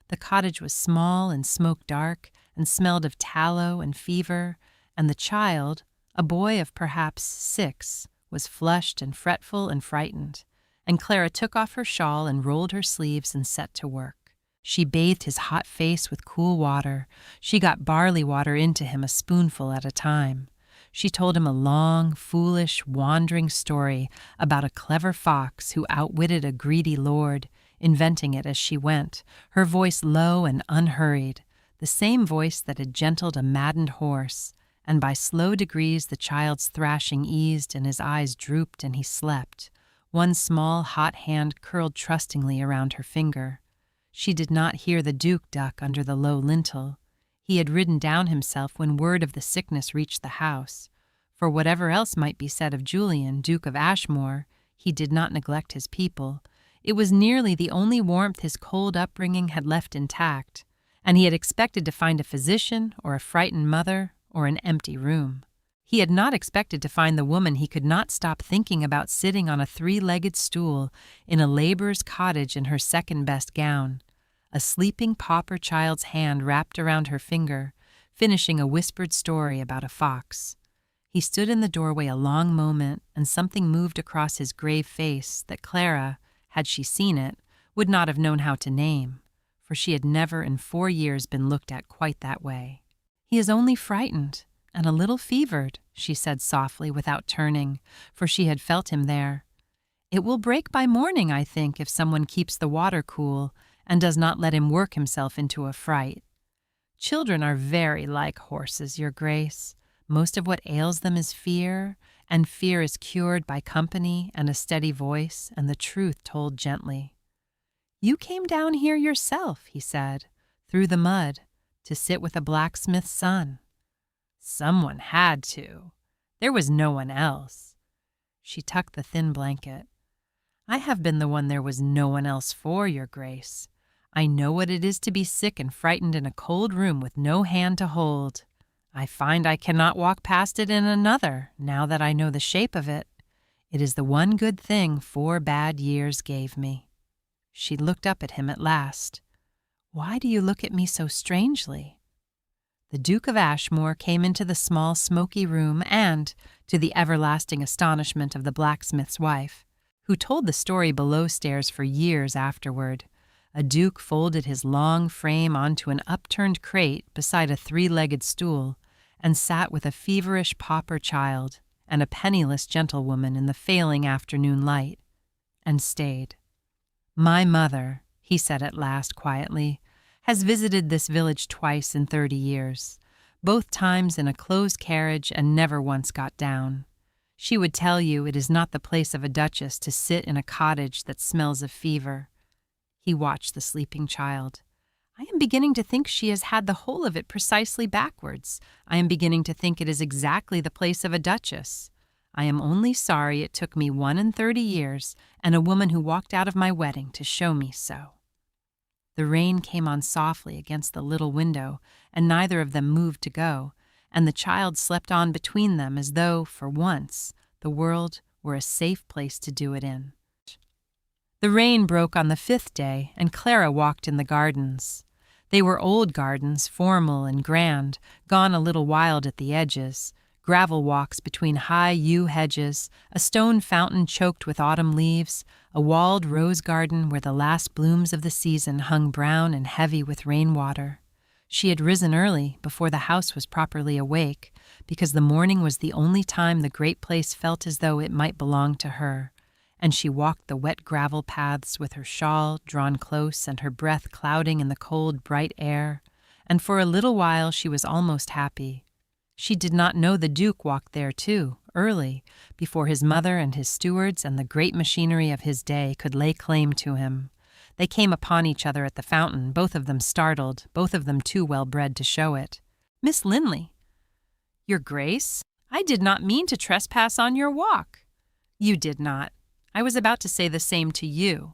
A: The cottage was small and smoke-dark and smelled of tallow and fever, and the child, a boy of perhaps 6, was flushed and fretful and frightened, and Clara took off her shawl and rolled her sleeves and set to work. She bathed his hot face with cool water. She got barley water into him a spoonful at a time. She told him a long, foolish, wandering story about a clever fox who outwitted a greedy lord, inventing it as she went, her voice low and unhurried, the same voice that had gentled a maddened horse, and by slow degrees the child's thrashing eased and his eyes drooped and he slept. One small, hot hand curled trustingly around her finger. She did not hear the Duke duck under the low lintel. He had ridden down himself when word of the sickness reached the house. For whatever else might be said of Julian, Duke of Ashmoor, he did not neglect his people. It was nearly the only warmth his cold upbringing had left intact, and he had expected to find a physician or a frightened mother or an empty room. He had not expected to find the woman he could not stop thinking about sitting on a 3-legged stool in a laborer's cottage in her second-best gown, a sleeping pauper child's hand wrapped around her finger, finishing a whispered story about a fox. He stood in the doorway a long moment, and something moved across his grave face that Clara, had she seen it, would not have known how to name, for she had never in 4 years been looked at quite that way. "He is only frightened and a little fevered," she said softly without turning, for she had felt him there. "It will break by morning, I think, if someone keeps the water cool and does not let him work himself into a fright. Children are very like horses, Your Grace. Most of what ails them is fear, and fear is cured by company and a steady voice and the truth told gently. You came down here yourself," he said, "through the mud, to sit with a blacksmith's son." "Someone had to. There was no one else." She tucked the thin blanket. "I have been the one there was no one else for, Your Grace. I know what it is to be sick and frightened in a cold room with no hand to hold. I find I cannot walk past it in another, now that I know the shape of it. It is the one good thing 4 bad years gave me." She looked up at him at last. "Why do you look at me so strangely?" The Duke of Ashmoor came into the small, smoky room and, to the everlasting astonishment of the blacksmith's wife, who told the story below stairs for years afterward, a duke folded his long frame onto an upturned crate beside a 3-legged stool and sat with a feverish pauper child and a penniless gentlewoman in the failing afternoon light, and stayed. "My mother," he said at last quietly, "has visited this village twice in 30 years, both times in a closed carriage and never once got down. She would tell you it is not the place of a duchess to sit in a cottage that smells of fever." He watched the sleeping child. "I am beginning to think she has had the whole of it precisely backwards. I am beginning to think it is exactly the place of a duchess. I am only sorry it took me 31 years and a woman who walked out of my wedding to show me so." The rain came on softly against the little window, and neither of them moved to go, and the child slept on between them as though, for once, the world were a safe place to do it in. The rain broke on the 5th day, and Clara walked in the gardens. They were old gardens, formal and grand, gone a little wild at the edges, gravel walks between high yew hedges, a stone fountain choked with autumn leaves, a walled rose garden where the last blooms of the season hung brown and heavy with rainwater. She had risen early, before the house was properly awake, because the morning was the only time the great place felt as though it might belong to her, and she walked the wet gravel paths with her shawl drawn close and her breath clouding in the cold, bright air, and for a little while she was almost happy. She did not know the Duke walked there too, early, before his mother and his stewards and the great machinery of his day could lay claim to him. They came upon each other at the fountain, both of them startled, both of them too well bred to show it. "Miss Linley." "Your Grace, I did not mean to trespass on your walk." "You did not. I was about to say the same to you."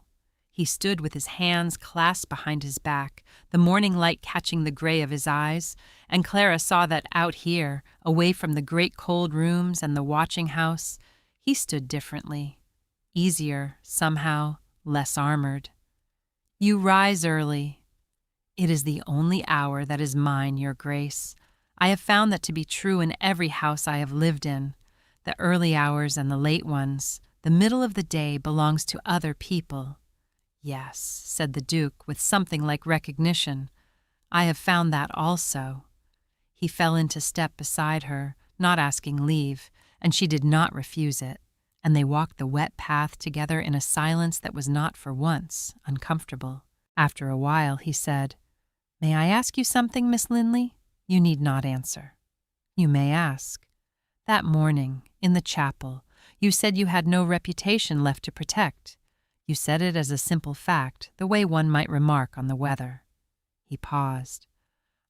A: He stood with his hands clasped behind his back, the morning light catching the gray of his eyes, and Clara saw that out here, away from the great cold rooms and the watching house, he stood differently, easier, somehow, less armored. "You rise early." "It is the only hour that is mine, Your Grace. I have found that to be true in every house I have lived in. The early hours and the late ones, the middle of the day belongs to other people." "Yes," said the Duke with something like recognition. "I have found that also." He fell into step beside her, not asking leave, and she did not refuse it, and they walked the wet path together in a silence that was not for once uncomfortable. After a while he said, "May I ask you something, Miss Linley? You need not answer." "You may ask." "That morning, in the chapel, you said you had no reputation left to protect. You said it as a simple fact, the way one might remark on the weather." He paused.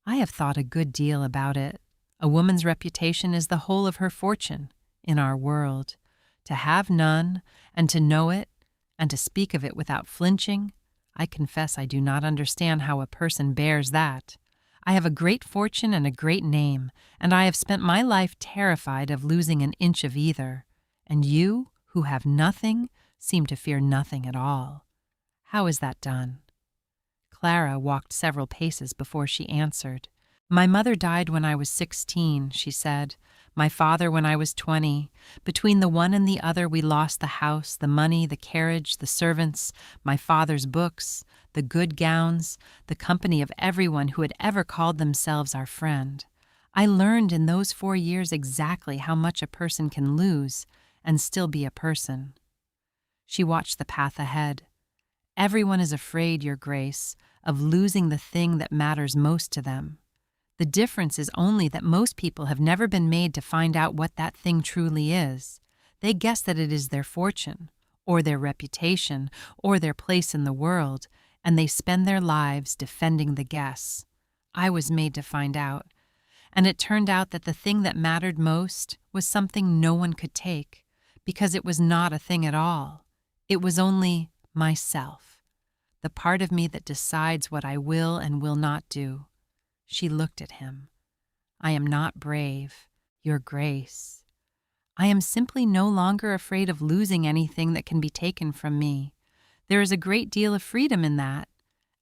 A: "I have thought a good deal about it. A woman's reputation is the whole of her fortune, in our world. To have none, and to know it, and to speak of it without flinching, I confess I do not understand how a person bears that. I have a great fortune and a great name, and I have spent my life terrified of losing an inch of either. And you, who have nothing, seem to fear nothing at all. How is that done?" Clara walked several paces before she answered. "My mother died when I was 16, she said. My father when I was 20. Between the one and the other we lost the house, the money, the carriage, the servants, my father's books, the good gowns, the company of everyone who had ever called themselves our friend. I learned in those 4 years exactly how much a person can lose and still be a person." She watched the path ahead. "Everyone is afraid, Your Grace, of losing the thing that matters most to them. The difference is only that most people have never been made to find out what that thing truly is. They guess that it is their fortune, or their reputation, or their place in the world, and they spend their lives defending the guess. I was made to find out, and it turned out that the thing that mattered most was something no one could take, because it was not a thing at all. It was only myself, the part of me that decides what I will and will not do." She looked at him. "I am not brave, Your Grace. I am simply no longer afraid of losing anything that can be taken from me. There is a great deal of freedom in that,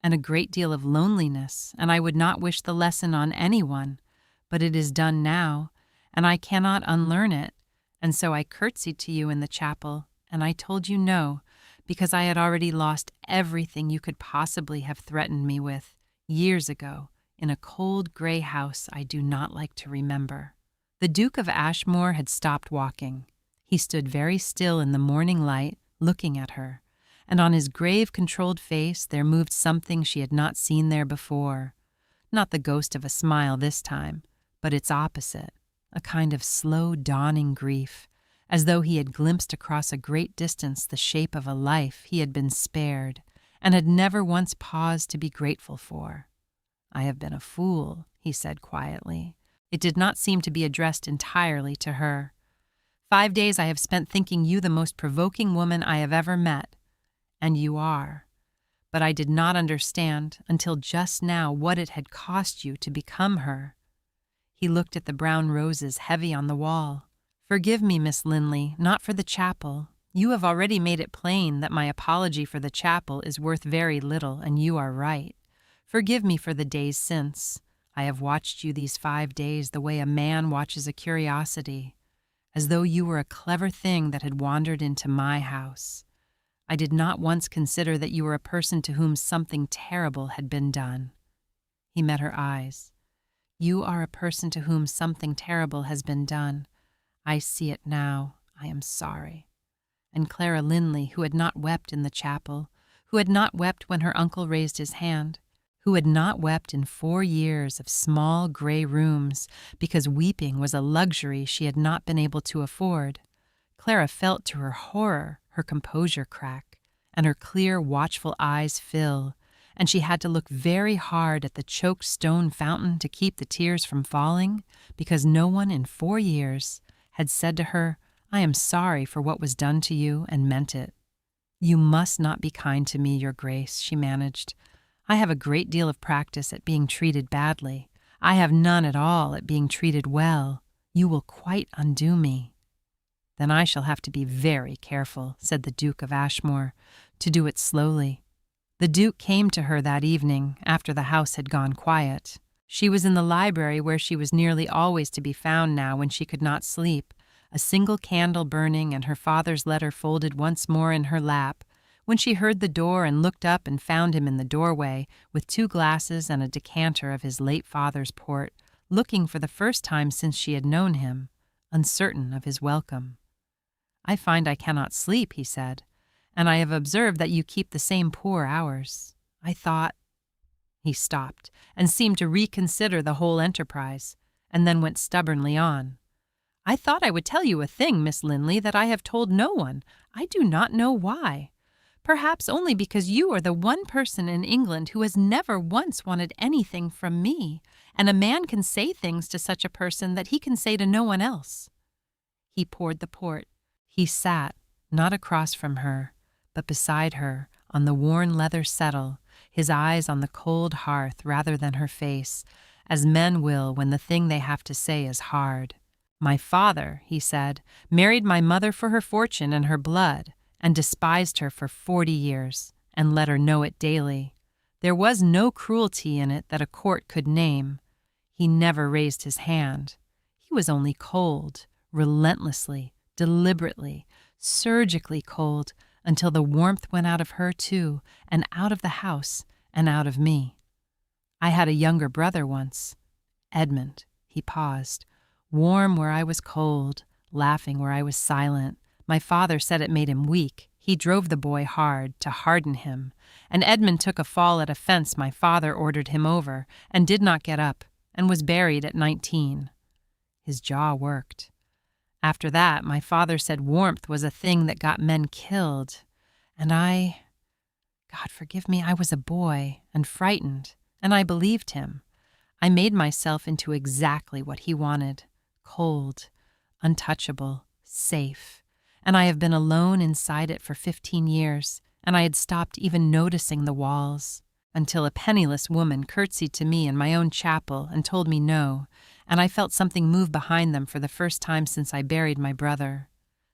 A: and a great deal of loneliness, and I would not wish the lesson on anyone, but it is done now, and I cannot unlearn it, and so I curtsied to you in the chapel, and I told you no, because I had already lost everything you could possibly have threatened me with, years ago, in a cold gray house I do not like to remember." The Duke of Ashmoor had stopped walking. He stood very still in the morning light, looking at her, and on his grave, controlled face there moved something she had not seen there before. Not the ghost of a smile this time, but its opposite, a kind of slow dawning grief, as though he had glimpsed across a great distance the shape of a life he had been spared, and had never once paused to be grateful for. "I have been a fool," he said quietly. It did not seem to be addressed entirely to her. 5 days I have spent thinking you the most provoking woman I have ever met, and you are. But I did not understand until just now what it had cost you to become her." He looked at the brown roses heavy on the wall. "Forgive me, Miss Linley, not for the chapel. You have already made it plain that my apology for the chapel is worth very little, and you are right. Forgive me for the days since. I have watched you these 5 days the way a man watches a curiosity, as though you were a clever thing that had wandered into my house. I did not once consider that you were a person to whom something terrible had been done." He met her eyes. "You are a person to whom something terrible has been done. I see it now. I am sorry." And Clara Linley, who had not wept in the chapel, who had not wept when her uncle raised his hand, who had not wept in 4 years of small gray rooms because weeping was a luxury she had not been able to afford, Clara felt to her horror her composure crack, and her clear, watchful eyes fill, and she had to look very hard at the choked stone fountain to keep the tears from falling, because no one in 4 years had said to her, "I am sorry for what was done to you," and meant it. "You must not be kind to me, Your Grace," she managed. "I have a great deal of practice at being treated badly. I have none at all at being treated well. You will quite undo me." "Then I shall have to be very careful," said the Duke of Ashmoor, "to do it slowly." The Duke came to her that evening, after the house had gone quiet. She was in the library where she was nearly always to be found now when she could not sleep, a single candle burning and her father's letter folded once more in her lap, when she heard the door and looked up and found him in the doorway with 2 glasses and a decanter of his late father's port, looking for the first time since she had known him, uncertain of his welcome. "I find I cannot sleep," he said, "and I have observed that you keep the same poor hours. I thought—" He stopped and seemed to reconsider the whole enterprise, and then went stubbornly on. "I thought I would tell you a thing, Miss Linley, that I have told no one. I do not know why. Perhaps only because you are the one person in England who has never once wanted anything from me, and a man can say things to such a person that he can say to no one else." He poured the port. He sat, not across from her, but beside her, on the worn leather settle, his eyes on the cold hearth rather than her face, as men will when the thing they have to say is hard. "My father," he said, "married my mother for her fortune and her blood, and despised her for 40 years, and let her know it daily. There was no cruelty in it that a court could name. He never raised his hand. He was only cold, relentlessly, deliberately, surgically cold, until the warmth went out of her too, and out of the house, and out of me. I had a younger brother once, Edmund." He paused. "Warm where I was cold, laughing where I was silent. My father said it made him weak. He drove the boy hard, to harden him, and Edmund took a fall at a fence my father ordered him over, and did not get up, and was buried at 19. His jaw worked. After that, my father said warmth was a thing that got men killed, and God forgive me, I was a boy, and frightened, and I believed him. I made myself into exactly what he wanted, cold, untouchable, safe, and I have been alone inside it for 15 years, and I had stopped even noticing the walls, until a penniless woman curtsied to me in my own chapel and told me no, and I felt something move behind them for the first time since I buried my brother."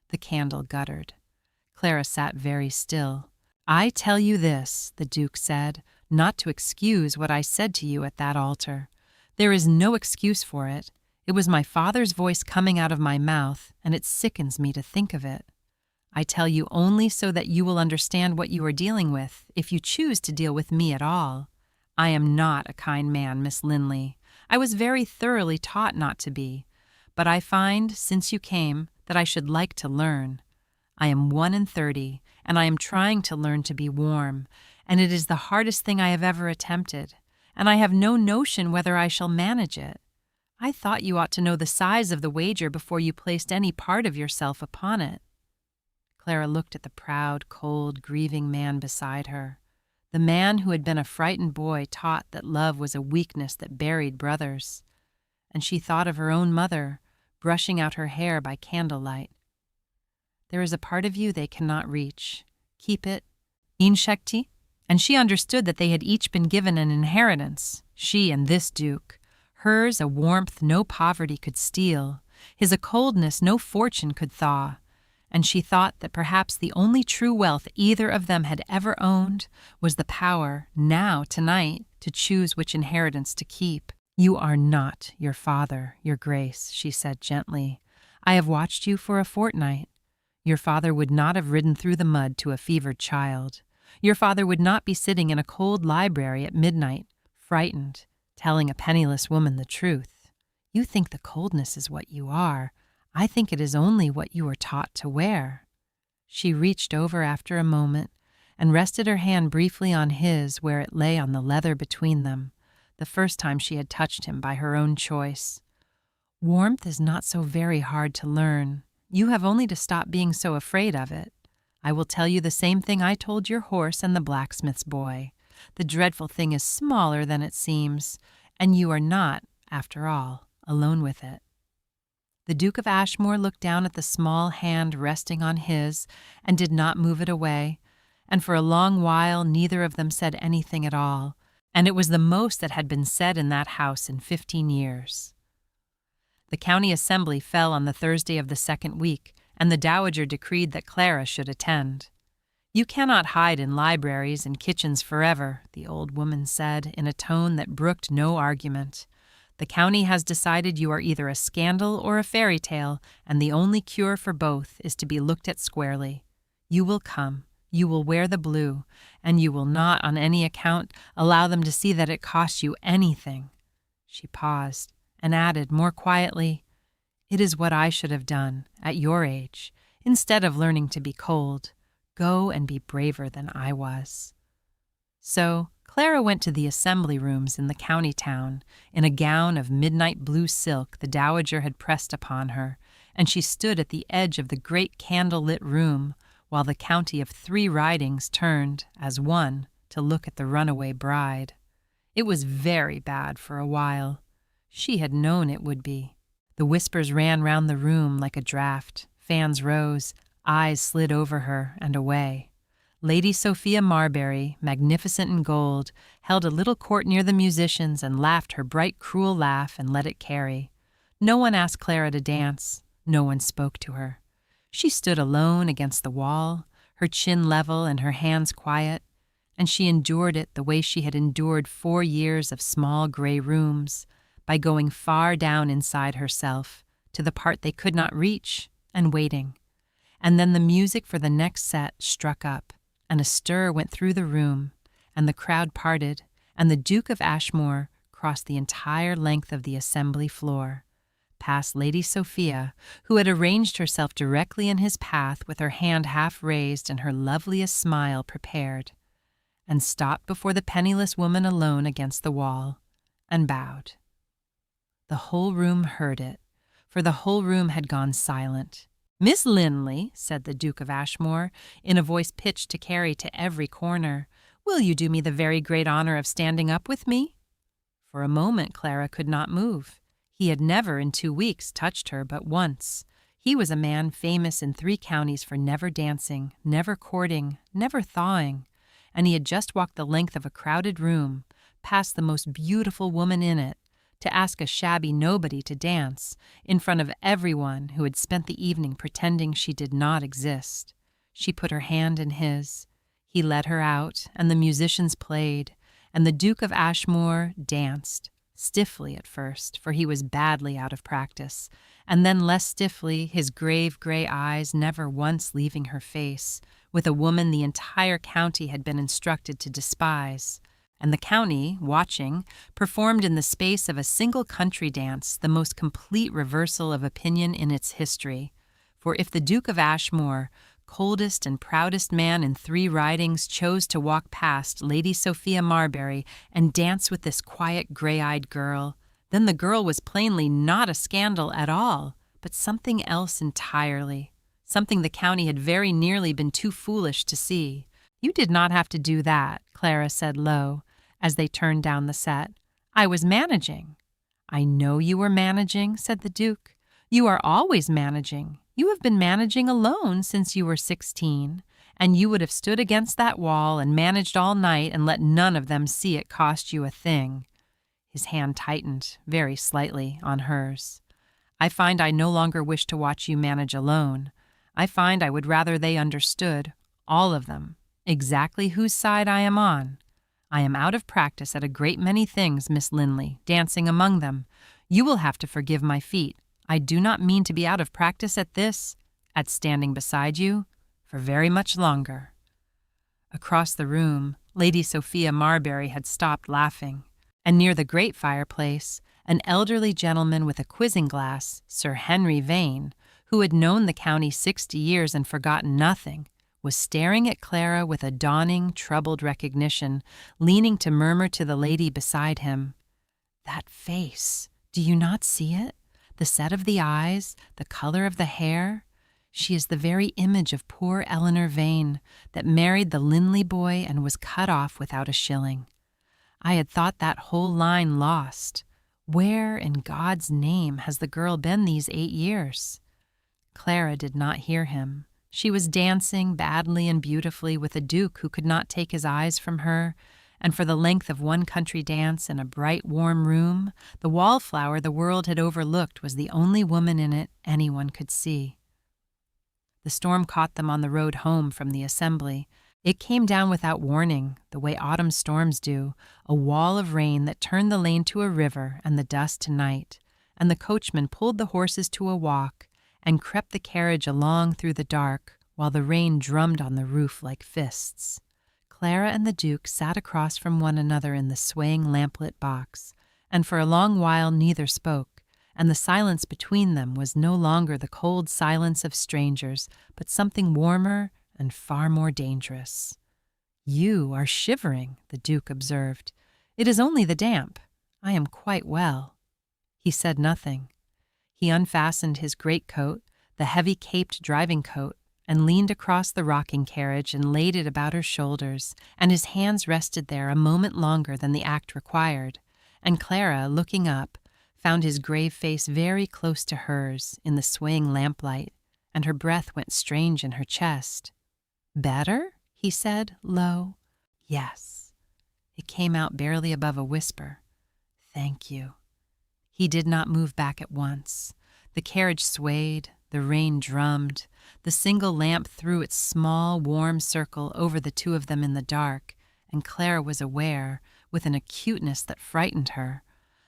A: The candle guttered. Clara sat very still. "I tell you this," the Duke said, "not to excuse what I said to you at that altar. There is no excuse for it. It was my father's voice coming out of my mouth, and it sickens me to think of it. I tell you only so that you will understand what you are dealing with, if you choose to deal with me at all. I am not a kind man, Miss Linley. I was very thoroughly taught not to be, but I find, since you came, that I should like to learn. I am 31, and I am trying to learn to be warm, and it is the hardest thing I have ever attempted, and I have no notion whether I shall manage it. I thought you ought to know the size of the wager before you placed any part of yourself upon it." Clara looked at the proud, cold, grieving man beside her, the man who had been a frightened boy taught that love was a weakness that buried brothers, and she thought of her own mother, brushing out her hair by candlelight. "There is a part of you they cannot reach. Keep it in Shakti." And she understood that they had each been given an inheritance, she and this Duke. Hers a warmth no poverty could steal, his a coldness no fortune could thaw. And she thought that perhaps the only true wealth either of them had ever owned was the power, now, tonight, to choose which inheritance to keep. "You are not your father, Your Grace," she said gently. "I have watched you for a fortnight. Your father would not have ridden through the mud to a fevered child. Your father would not be sitting in a cold library at midnight, frightened, telling a penniless woman the truth. You think the coldness is what you are. I think it is only what you were taught to wear." She reached over after a moment and rested her hand briefly on his where it lay on the leather between them, the first time she had touched him by her own choice. "Warmth is not so very hard to learn. You have only to stop being so afraid of it. I will tell you the same thing I told your horse and the blacksmith's boy. The dreadful thing is smaller than it seems, and you are not, after all, alone with it." The Duke of Ashmoor looked down at the small hand resting on his and did not move it away, and for a long while neither of them said anything at all, and it was the most that had been said in that house in 15 years. The county assembly fell on the Thursday of the second week, and the dowager decreed that Clara should attend. "You cannot hide in libraries and kitchens forever," the old woman said in a tone that brooked no argument. "The county has decided you are either a scandal or a fairy tale, and the only cure for both is to be looked at squarely. You will come, you will wear the blue, and you will not on any account allow them to see that it costs you anything." She paused and added more quietly, "It is what I should have done at your age, instead of learning to be cold. Go and be braver than I was." So Clara went to the assembly rooms in the county town in a gown of midnight blue silk the dowager had pressed upon her, and she stood at the edge of the great candle-lit room while the county of 3 ridings turned, as one, to look at the runaway bride. It was very bad for a while. She had known it would be. The whispers ran round the room like a draught. Fans rose, eyes slid over her and away. Lady Sophia Marbury, magnificent in gold, held a little court near the musicians and laughed her bright, cruel laugh and let it carry. No one asked Clara to dance. No one spoke to her. She stood alone against the wall, her chin level and her hands quiet, and she endured it the way she had endured 4 years of small gray rooms, by going far down inside herself, to the part they could not reach, and waiting. And then the music for the next set struck up, and a stir went through the room, and the crowd parted, and the Duke of Ashmoor crossed the entire length of the assembly floor, past Lady Sophia, who had arranged herself directly in his path with her hand half raised and her loveliest smile prepared, and stopped before the penniless woman alone against the wall, and bowed. The whole room heard it, for the whole room had gone silent. "Miss Linley," said the Duke of Ashmoor, in a voice pitched to carry to every corner, "will you do me the very great honor of standing up with me?" For a moment Clara could not move. He had never in 2 weeks touched her but once. He was a man famous in 3 counties for never dancing, never courting, never thawing, and he had just walked the length of a crowded room, past the most beautiful woman in it, to ask a shabby nobody to dance, in front of everyone who had spent the evening pretending she did not exist. She put her hand in his. He led her out, and the musicians played, and the Duke of Ashmoor danced, stiffly at first, for he was badly out of practice, and then less stiffly, his grave gray eyes never once leaving her face, with a woman the entire county had been instructed to despise. And the county, watching, performed in the space of a single country dance the most complete reversal of opinion in its history. For if the Duke of Ashmoor, coldest and proudest man in 3 ridings, chose to walk past Lady Sophia Marbury and dance with this quiet, gray-eyed girl, then the girl was plainly not a scandal at all, but something else entirely, something the county had very nearly been too foolish to see. "You did not have to do that," Clara said low, as they turned down the set. "I was managing." "I know you were managing," said the Duke. "You are always managing. You have been managing alone since you were 16, and you would have stood against that wall and managed all night and let none of them see it cost you a thing." His hand tightened, very slightly, on hers. "I find I no longer wish to watch you manage alone. I find I would rather they understood, all of them, exactly whose side I am on. I am out of practice at a great many things, Miss Linley, dancing among them. You will have to forgive my feet. I do not mean to be out of practice at this, at standing beside you, for very much longer." Across the room, Lady Sophia Marbury had stopped laughing, and near the great fireplace, an elderly gentleman with a quizzing glass, Sir Henry Vane, who had known the county 60 years and forgotten nothing, was staring at Clara with a dawning, troubled recognition, leaning to murmur to the lady beside him, "That face, do you not see it? The set of the eyes, the color of the hair? She is the very image of poor Eleanor Vane, that married the Linley boy and was cut off without a shilling. I had thought that whole line lost. Where, in God's name, has the girl been these 8 years?" Clara did not hear him. She was dancing badly and beautifully with a duke who could not take his eyes from her, and for the length of one country dance in a bright, warm room, the wallflower the world had overlooked was the only woman in it anyone could see. The storm caught them on the road home from the assembly. It came down without warning, the way autumn storms do, a wall of rain that turned the lane to a river and the dust to night, and the coachman pulled the horses to a walk and crept the carriage along through the dark while the rain drummed on the roof like fists. Clara and the Duke sat across from one another in the swaying lamplit box, and for a long while neither spoke, and the silence between them was no longer the cold silence of strangers, but something warmer and far more dangerous. "You are shivering," the Duke observed. "It is only the damp. I am quite well." He said nothing. He unfastened his greatcoat, the heavy caped driving coat, and leaned across the rocking carriage and laid it about her shoulders, and his hands rested there a moment longer than the act required, and Clara, looking up, found his grave face very close to hers in the swaying lamplight, and her breath went strange in her chest. "Better?" he said, low. "Yes." It came out barely above a whisper. "Thank you." He did not move back at once. The carriage swayed, the rain drummed, the single lamp threw its small, warm circle over the two of them in the dark, and Clara was aware, with an acuteness that frightened her,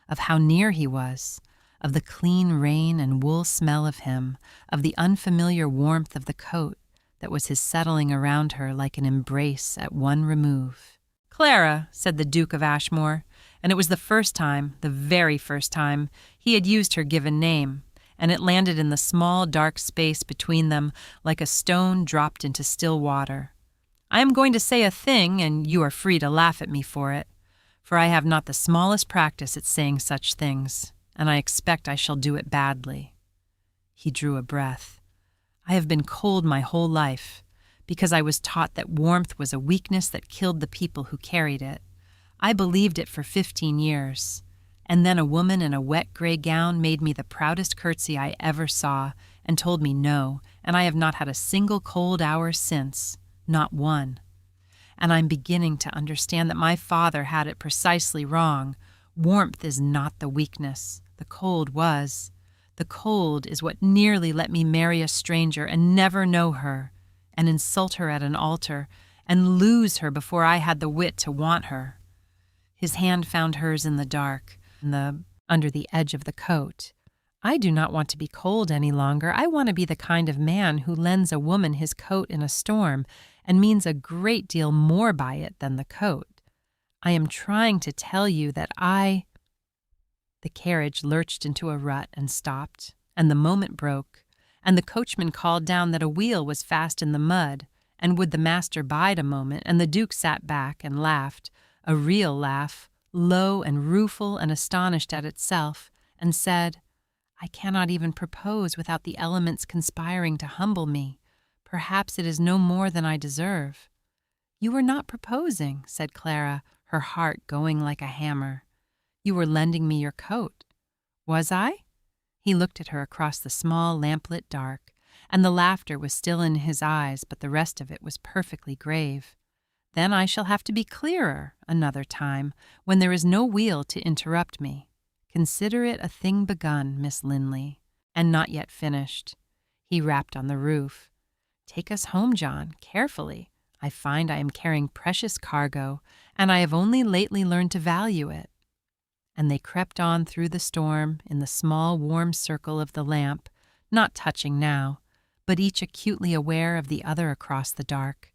A: of how near he was, of the clean rain and wool smell of him, of the unfamiliar warmth of the coat that was his settling around her like an embrace at one remove. "Clara," said the Duke of Ashmoor, and it was the first time, the very first time, he had used her given name, and it landed in the small, dark space between them like a stone dropped into still water. "I am going to say a thing, and you are free to laugh at me for it, for I have not the smallest practice at saying such things, and I expect I shall do it badly." He drew a breath. "I have been cold my whole life, because I was taught that warmth was a weakness that killed the people who carried it. I believed it for 15 years. And then a woman in a wet gray gown made me the proudest curtsy I ever saw and told me no, and I have not had a single cold hour since, not one. And I'm beginning to understand that my father had it precisely wrong. Warmth is not the weakness. The cold was. The cold is what nearly let me marry a stranger and never know her, and insult her at an altar, and lose her before I had the wit to want her." His hand found hers in the dark, under the edge of the coat. "I do not want to be cold any longer. I want to be the kind of man who lends a woman his coat in a storm and means a great deal more by it than the coat. I am trying to tell you that I—" The carriage lurched into a rut and stopped, and the moment broke, and the coachman called down that a wheel was fast in the mud, and would the master bide a moment, and the Duke sat back and laughed, a real laugh, low and rueful and astonished at itself, and said, "I cannot even propose without the elements conspiring to humble me. Perhaps it is no more than I deserve." "You were not proposing," said Clara, her heart going like a hammer. "You were lending me your coat." "Was I?" He looked at her across the small lamplit dark, and the laughter was still in his eyes, but the rest of it was perfectly grave. "Then I shall have to be clearer another time, when there is no wheel to interrupt me. Consider it a thing begun, Miss Linley, and not yet finished." He rapped on the roof. "Take us home, John, carefully. I find I am carrying precious cargo, and I have only lately learned to value it." And they crept on through the storm in the small warm circle of the lamp, not touching now, but each acutely aware of the other across the dark.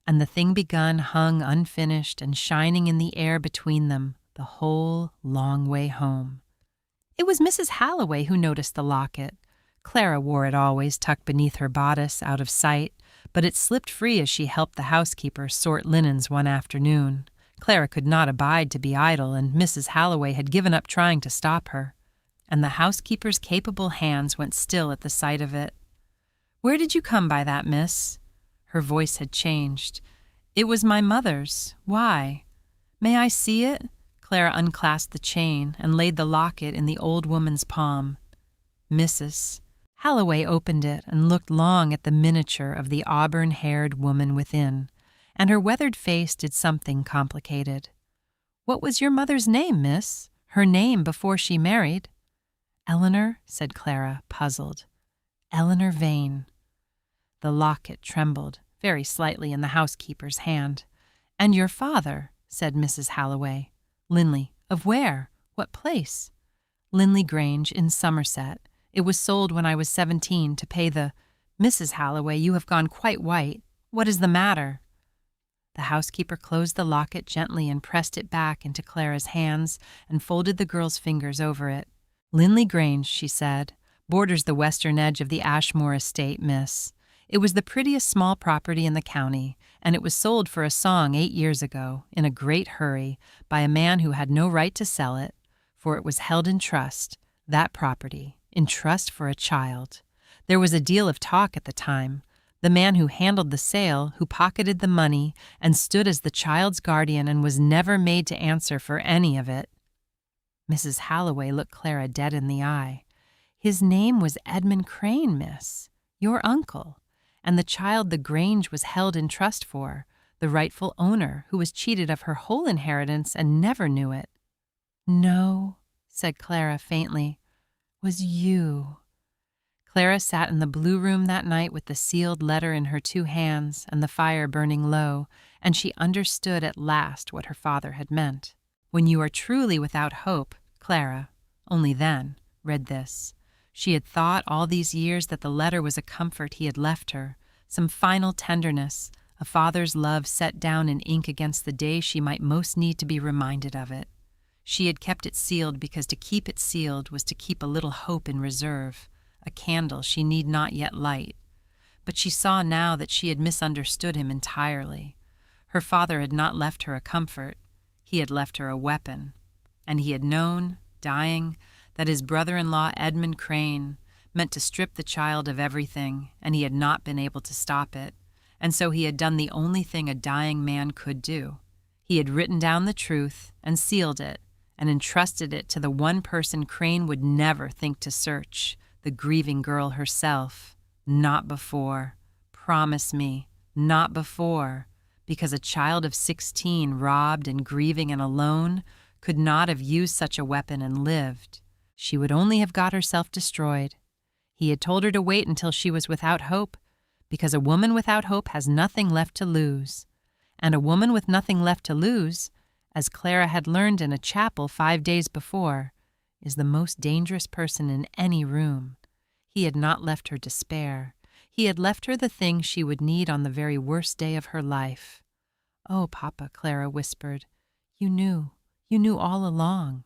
A: And the thing begun hung unfinished and shining in the air between them the whole long way home. It was Mrs. Halloway who noticed the locket. Clara wore it always tucked beneath her bodice, out of sight, but it slipped free as she helped the housekeeper sort linens one afternoon. Clara could not abide to be idle, and Mrs. Halloway had given up trying to stop her, and the housekeeper's capable hands went still at the sight of it. "Where did you come by that, miss?" Her voice had changed. "It was my mother's. Why?" "May I see it?" Clara unclasped the chain and laid the locket in the old woman's palm. "Mrs. Halloway opened it and looked long at the miniature of the auburn-haired woman within, and her weathered face did something complicated. "What was your mother's name, miss? Her name before she married?" "Eleanor," said Clara, puzzled. "Eleanor Vane." The locket trembled very slightly in the housekeeper's hand. "And your father?" said Mrs. Halloway. "Linley. Of where? What place?" "Linley Grange, in Somerset. It was sold when I was 17 to pay the—" "Mrs. Halloway, you have gone quite white. What is the matter?" The housekeeper closed the locket gently and pressed it back into Clara's hands and folded the girl's fingers over it. "Linley Grange," she said, "borders the western edge of the Ashmoor estate, miss. It was the prettiest small property in the county, and it was sold for a song 8 years ago, in a great hurry, by a man who had no right to sell it, for it was held in trust, that property, in trust for a child. There was a deal of talk at the time. The man who handled the sale, who pocketed the money, and stood as the child's guardian and was never made to answer for any of it." Mrs. Halloway looked Clara dead in the eye. "His name was Edmund Crane, miss, your uncle, and the child the Grange was held in trust for, the rightful owner, who was cheated of her whole inheritance and never knew it." "No," said Clara faintly, "was you." Clara sat in the blue room that night with the sealed letter in her 2 hands and the fire burning low, and she understood at last what her father had meant. "When you are truly without hope, Clara, only then, read this." She had thought all these years that the letter was a comfort he had left her, some final tenderness, a father's love set down in ink against the day she might most need to be reminded of it. She had kept it sealed because to keep it sealed was to keep a little hope in reserve, a candle she need not yet light. But she saw now that she had misunderstood him entirely. Her father had not left her a comfort. He had left her a weapon. And he had known, dying, that his brother-in-law Edmund Crane meant to strip the child of everything, and he had not been able to stop it. And so he had done the only thing a dying man could do. He had written down the truth and sealed it and entrusted it to the one person Crane would never think to search, the grieving girl herself. Not before. Promise me, not before. Because a child of 16, robbed and grieving and alone, could not have used such a weapon and lived. She would only have got herself destroyed. He had told her to wait until she was without hope, because a woman without hope has nothing left to lose. And a woman with nothing left to lose, as Clara had learned in a chapel 5 days before, is the most dangerous person in any room. He had not left her despair. He had left her the thing she would need on the very worst day of her life. "Oh, Papa," Clara whispered, you knew all along."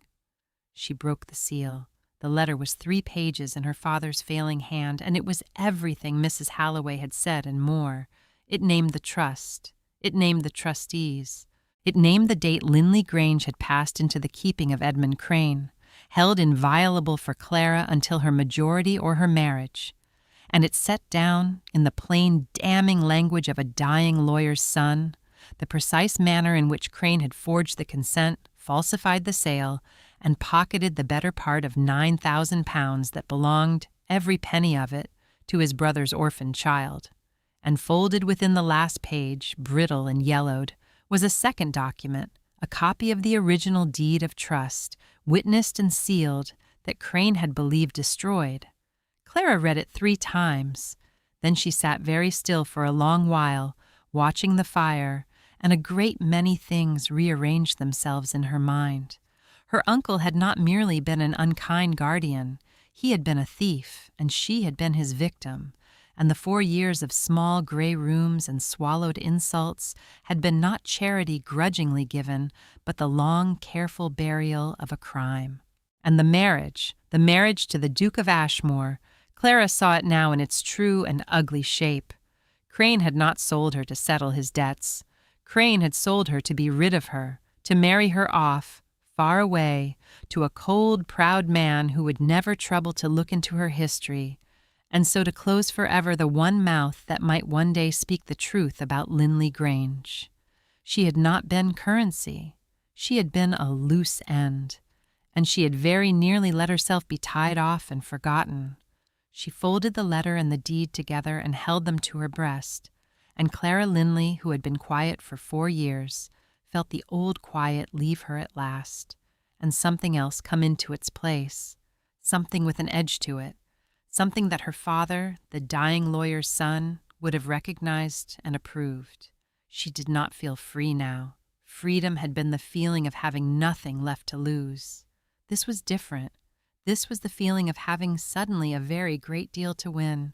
A: She broke the seal. The letter was 3 pages in her father's failing hand, and it was everything Mrs. Halloway had said and more. It named the trust. It named the trustees. It named the date Linley Grange had passed into the keeping of Edmund Crane, held inviolable for Clara until her majority or her marriage. And it set down, in the plain, damning language of a dying lawyer's son, the precise manner in which Crane had forged the consent, falsified the sale, and pocketed the better part of £9,000 that belonged, every penny of it, to his brother's orphaned child. And folded within the last page, brittle and yellowed, was a second document, a copy of the original deed of trust, witnessed and sealed, that Crane had believed destroyed. Clara read it 3 times. Then she sat very still for a long while, watching the fire, and a great many things rearranged themselves in her mind. Her uncle had not merely been an unkind guardian. He had been a thief, and she had been his victim. And the 4 years of small gray rooms and swallowed insults had been not charity grudgingly given, but the long, careful burial of a crime. And the marriage to the Duke of Ashmoor, Clara saw it now in its true and ugly shape. Crane had not sold her to settle his debts. Crane had sold her to be rid of her, to marry her off, far away, to a cold, proud man who would never trouble to look into her history, and so to close forever the one mouth that might one day speak the truth about Linley Grange. She had not been currency. She had been a loose end, and she had very nearly let herself be tied off and forgotten. She folded the letter and the deed together and held them to her breast, and Clara Linley, who had been quiet for 4 years, felt the old quiet leave her at last, and something else come into its place, something with an edge to it, something that her father, the dying lawyer's son, would have recognized and approved. She did not feel free now. Freedom had been the feeling of having nothing left to lose. This was different. This was the feeling of having suddenly a very great deal to win.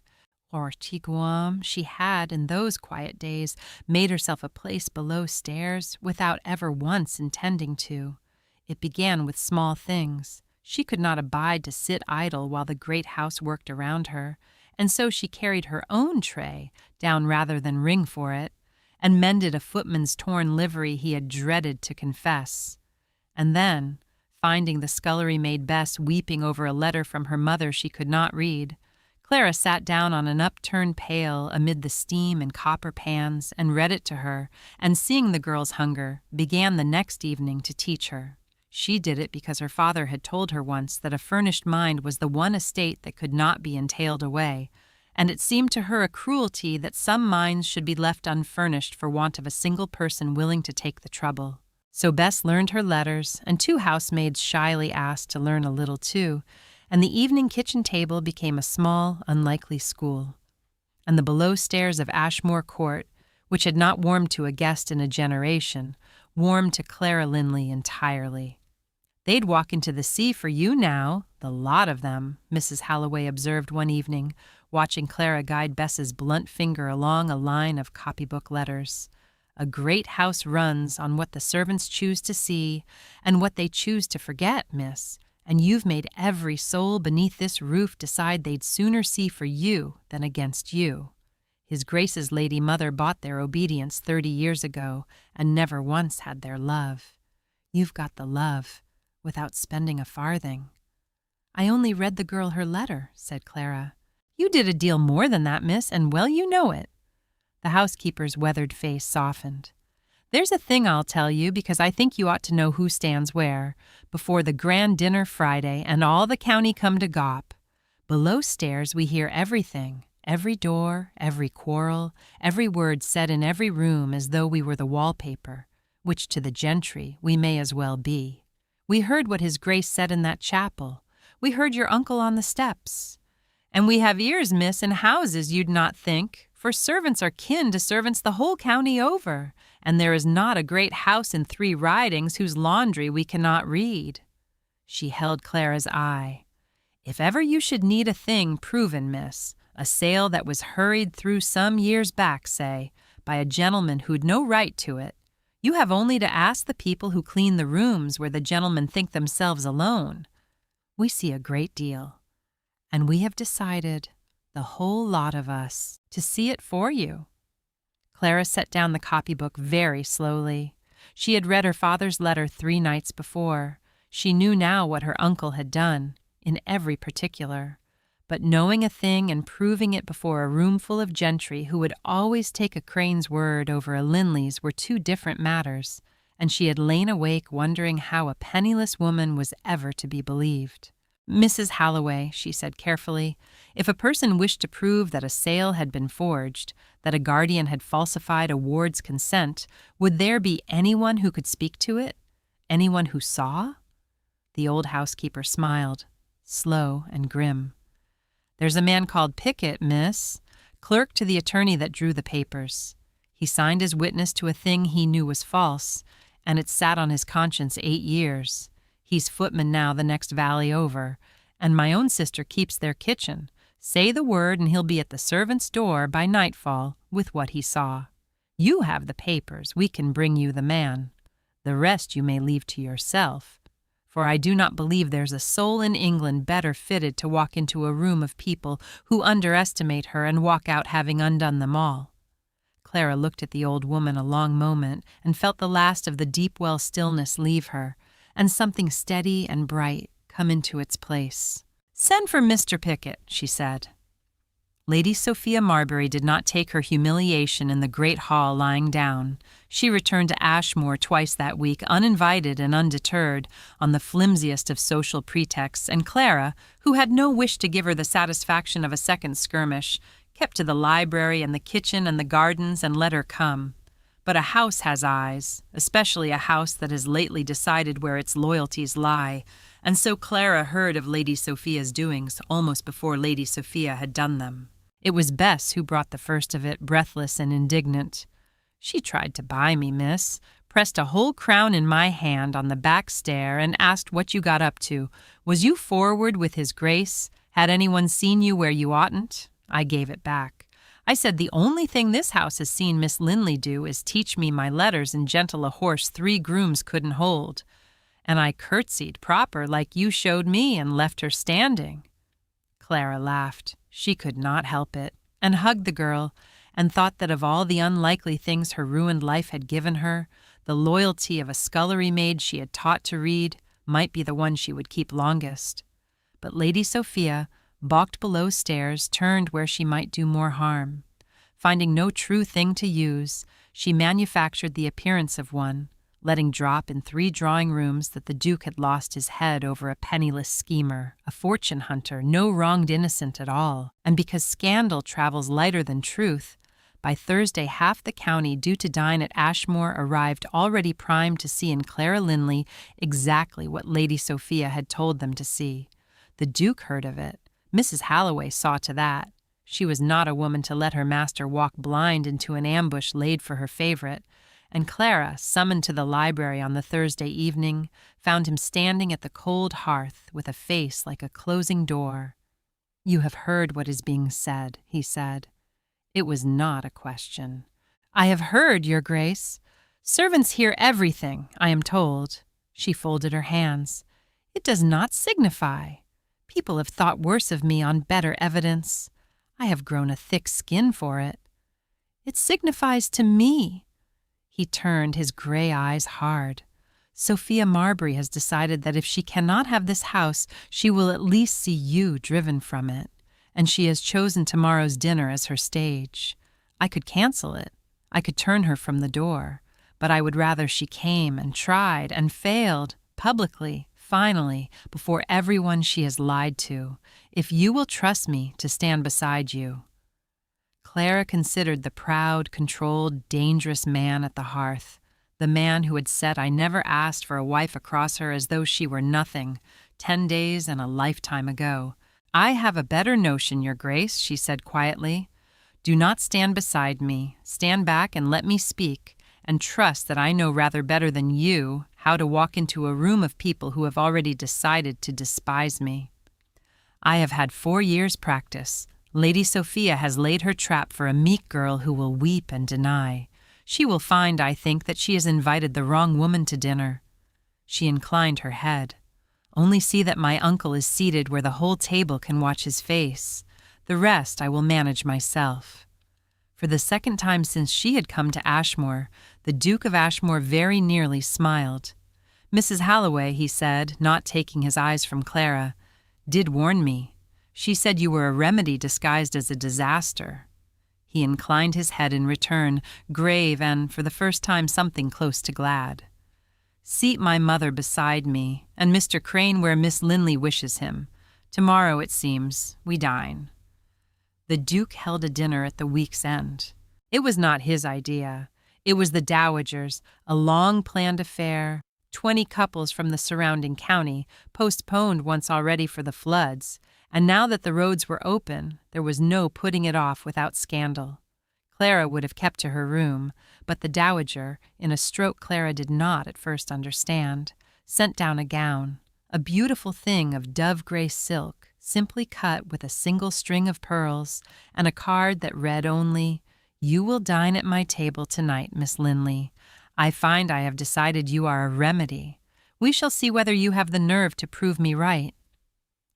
A: Or Tiguam, she had, in those quiet days, made herself a place below stairs without ever once intending to. It began with small things. She could not abide to sit idle while the great house worked around her, and so she carried her own tray down rather than ring for it, and mended a footman's torn livery he had dreaded to confess. And then, finding the scullery-maid Bess weeping over a letter from her mother she could not read, Clara sat down on an upturned pail amid the steam and copper pans and read it to her, and seeing the girl's hunger, began the next evening to teach her. She did it because her father had told her once that a furnished mind was the one estate that could not be entailed away, and it seemed to her a cruelty that some minds should be left unfurnished for want of a single person willing to take the trouble. So Bess learned her letters, and 2 housemaids shyly asked to learn a little too, and the evening kitchen table became a small, unlikely school. And the below stairs of Ashmoor Court, which had not warmed to a guest in a generation, warmed to Clara Linley entirely. "They'd walk into the sea for you now, the lot of them," Mrs. Halloway observed one evening, watching Clara guide Bess's blunt finger along a line of copybook letters. "A great house runs on what the servants choose to see and what they choose to forget, miss, and you've made every soul beneath this roof decide they'd sooner see for you than against you. His Grace's lady mother bought their obedience 30 years ago and never once had their love. You've got the love, without spending a farthing." "I only read the girl her letter," said Clara. "You did a deal more than that, miss, and well you know it." The housekeeper's weathered face softened. "There's a thing I'll tell you, because I think you ought to know who stands where, before the grand dinner Friday and all the county come to Gop. Below stairs we hear everything, every door, every quarrel, every word said in every room as though we were the wallpaper, which to the gentry we may as well be. We heard what his Grace said in that chapel. We heard your uncle on the steps. And we have ears, miss, in houses you'd not think, for servants are kin to servants the whole county over, and there is not a great house in 3 ridings whose laundry we cannot read." She held Clara's eye. "If ever you should need a thing proven, miss, a sale that was hurried through some years back, say, by a gentleman who'd no right to it, you have only to ask the people who clean the rooms where the gentlemen think themselves alone. We see a great deal, and we have decided, the whole lot of us, to see it for you." Clara set down the copybook very slowly. She had read her father's letter 3 nights before. She knew now what her uncle had done, in every particular. But knowing a thing and proving it before a roomful of gentry who would always take a Crane's word over a Linley's were 2 different matters, and she had lain awake wondering how a penniless woman was ever to be believed. "Mrs. Halloway," she said carefully, "if a person wished to prove that a sale had been forged, that a guardian had falsified a ward's consent, would there be anyone who could speak to it? Anyone who saw?" The old housekeeper smiled, slow and grim. "There's a man called Pickett, miss, clerk to the attorney that drew the papers. He signed his witness to a thing he knew was false, and it sat on his conscience 8 years. He's footman now the next valley over, and my own sister keeps their kitchen. Say the word and he'll be at the servant's door by nightfall with what he saw. You have the papers, we can bring you the man. The rest you may leave to yourself, for I do not believe there's a soul in England better fitted to walk into a room of people who underestimate her and walk out having undone them all." Clara looked at the old woman a long moment and felt the last of the deep-well stillness leave her, and something steady and bright come into its place. "Send for Mr. Pickett," she said. Lady Sophia Marbury did not take her humiliation in the great hall lying down. She returned to Ashmoor twice that week, uninvited and undeterred, on the flimsiest of social pretexts, and Clara, who had no wish to give her the satisfaction of a second skirmish, kept to the library and the kitchen and the gardens and let her come. But a house has eyes, especially a house that has lately decided where its loyalties lie, and so Clara heard of Lady Sophia's doings almost before Lady Sophia had done them. It was Bess who brought the first of it, breathless and indignant. "She tried to buy me, miss, pressed a whole crown in my hand on the back stair and asked what you got up to. Was you forward with his grace? Had anyone seen you where you oughtn't?" I gave it back. I said the only thing this house has seen Miss Linley do is teach me my letters and gentle a horse 3 grooms couldn't hold. And I curtsied proper like you showed me and left her standing. Clara laughed. She could not help it, and hugged the girl, and thought that of all the unlikely things her ruined life had given her, the loyalty of a scullery maid she had taught to read might be the one she would keep longest. But Lady Sophia, balked below stairs, turned where she might do more harm. Finding no true thing to use, she manufactured the appearance of one, letting drop in 3 drawing rooms that the Duke had lost his head over a penniless schemer, a fortune hunter, no wronged innocent at all. And because scandal travels lighter than truth, by Thursday half the county due to dine at Ashmoor arrived already primed to see in Clara Linley exactly what Lady Sophia had told them to see. The Duke heard of it. Mrs. Halloway saw to that. She was not a woman to let her master walk blind into an ambush laid for her favorite, and Clara, summoned to the library on the Thursday evening, found him standing at the cold hearth with a face like a closing door. "You have heard what is being said," he said. It was not a question. "I have heard, Your Grace. Servants hear everything, I am told." She folded her hands. "It does not signify. People have thought worse of me on better evidence. I have grown a thick skin for it. It signifies to me." He turned his gray eyes hard. "Sophia Marbury has decided that if she cannot have this house, she will at least see you driven from it, and she has chosen tomorrow's dinner as her stage. I could cancel it. I could turn her from the door, but I would rather she came and tried and failed, publicly, finally, before everyone she has lied to, if you will trust me to stand beside you." Clara considered the proud, controlled, dangerous man at the hearth, the man who had said I never asked for a wife across her as though she were nothing, 10 days and a lifetime ago. "I have a better notion, Your Grace," she said quietly. "Do not stand beside me. Stand back and let me speak, and trust that I know rather better than you how to walk into a room of people who have already decided to despise me. I have had 4 years' practice. Lady Sophia has laid her trap for a meek girl who will weep and deny. She will find, I think, that she has invited the wrong woman to dinner." She inclined her head. "Only see that my uncle is seated where the whole table can watch his face. The rest I will manage myself." For the second time since she had come to Ashmoor, the Duke of Ashmoor very nearly smiled. "Mrs. Halloway," he said, not taking his eyes from Clara, "did warn me. She said you were a remedy disguised as a disaster." He inclined his head in return, grave and, for the first time, something close to glad. "Seat my mother beside me, and Mr. Crane where Miss Linley wishes him. Tomorrow, it seems, we dine." The Duke held a dinner at the week's end. It was not his idea. It was the dowager's, a long-planned affair, 20 couples from the surrounding county, postponed once already for the floods, and now that the roads were open, there was no putting it off without scandal. Clara would have kept to her room, but the dowager, in a stroke Clara did not at first understand, sent down a gown, a beautiful thing of dove-gray silk, simply cut with a single string of pearls, and a card that read only, "You will dine at my table tonight, Miss Linley. I find I have decided you are a remedy. We shall see whether you have the nerve to prove me right."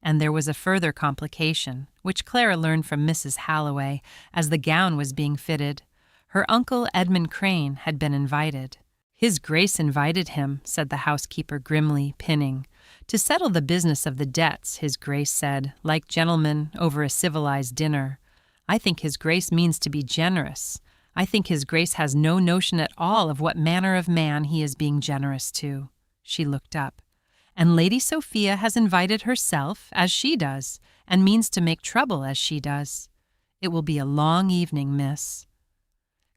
A: And there was a further complication, which Clara learned from Mrs. Halloway as the gown was being fitted. Her uncle, Edmund Crane, had been invited. "His Grace invited him," said the housekeeper grimly, pinning. "To settle the business of the debts," His Grace said, like gentlemen over a civilized dinner. I think His Grace means to be generous. I think His Grace has no notion at all of what manner of man he is being generous to." She looked up. "And Lady Sophia has invited herself, as she does, and means to make trouble as she does. It will be a long evening, miss."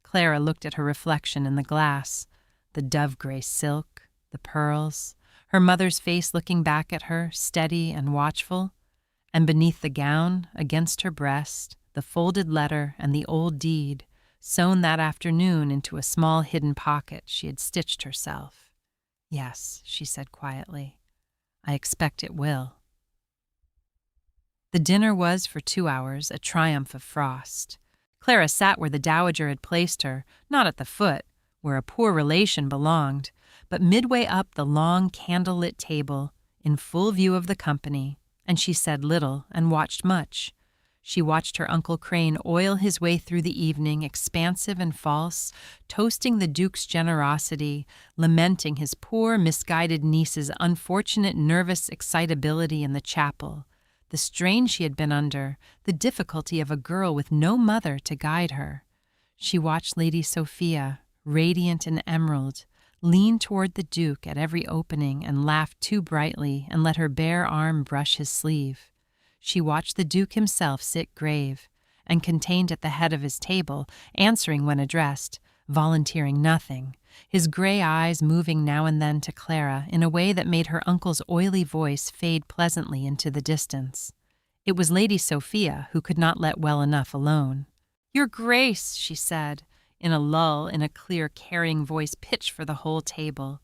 A: Clara looked at her reflection in the glass, the dove-gray silk, the pearls, her mother's face looking back at her, steady and watchful, and beneath the gown, against her breast, the folded letter and the old deed, sewn that afternoon into a small hidden pocket she had stitched herself. "Yes," she said quietly, "I expect it will." The dinner was, for 2 hours, a triumph of frost. Clara sat where the dowager had placed her, not at the foot, where a poor relation belonged, but midway up the long candle-lit table, in full view of the company, and she said little and watched much. She watched her Uncle Crane oil his way through the evening, expansive and false, toasting the Duke's generosity, lamenting his poor, misguided niece's unfortunate nervous excitability in the chapel, the strain she had been under, the difficulty of a girl with no mother to guide her. She watched Lady Sophia, radiant and emerald, lean toward the Duke at every opening and laugh too brightly and let her bare arm brush his sleeve. She watched the Duke himself sit grave and contained at the head of his table, answering when addressed, volunteering nothing, his gray eyes moving now and then to Clara in a way that made her uncle's oily voice fade pleasantly into the distance. It was Lady Sophia who could not let well enough alone. "Your Grace," she said, in a lull, in a clear, carrying voice pitched for the whole table,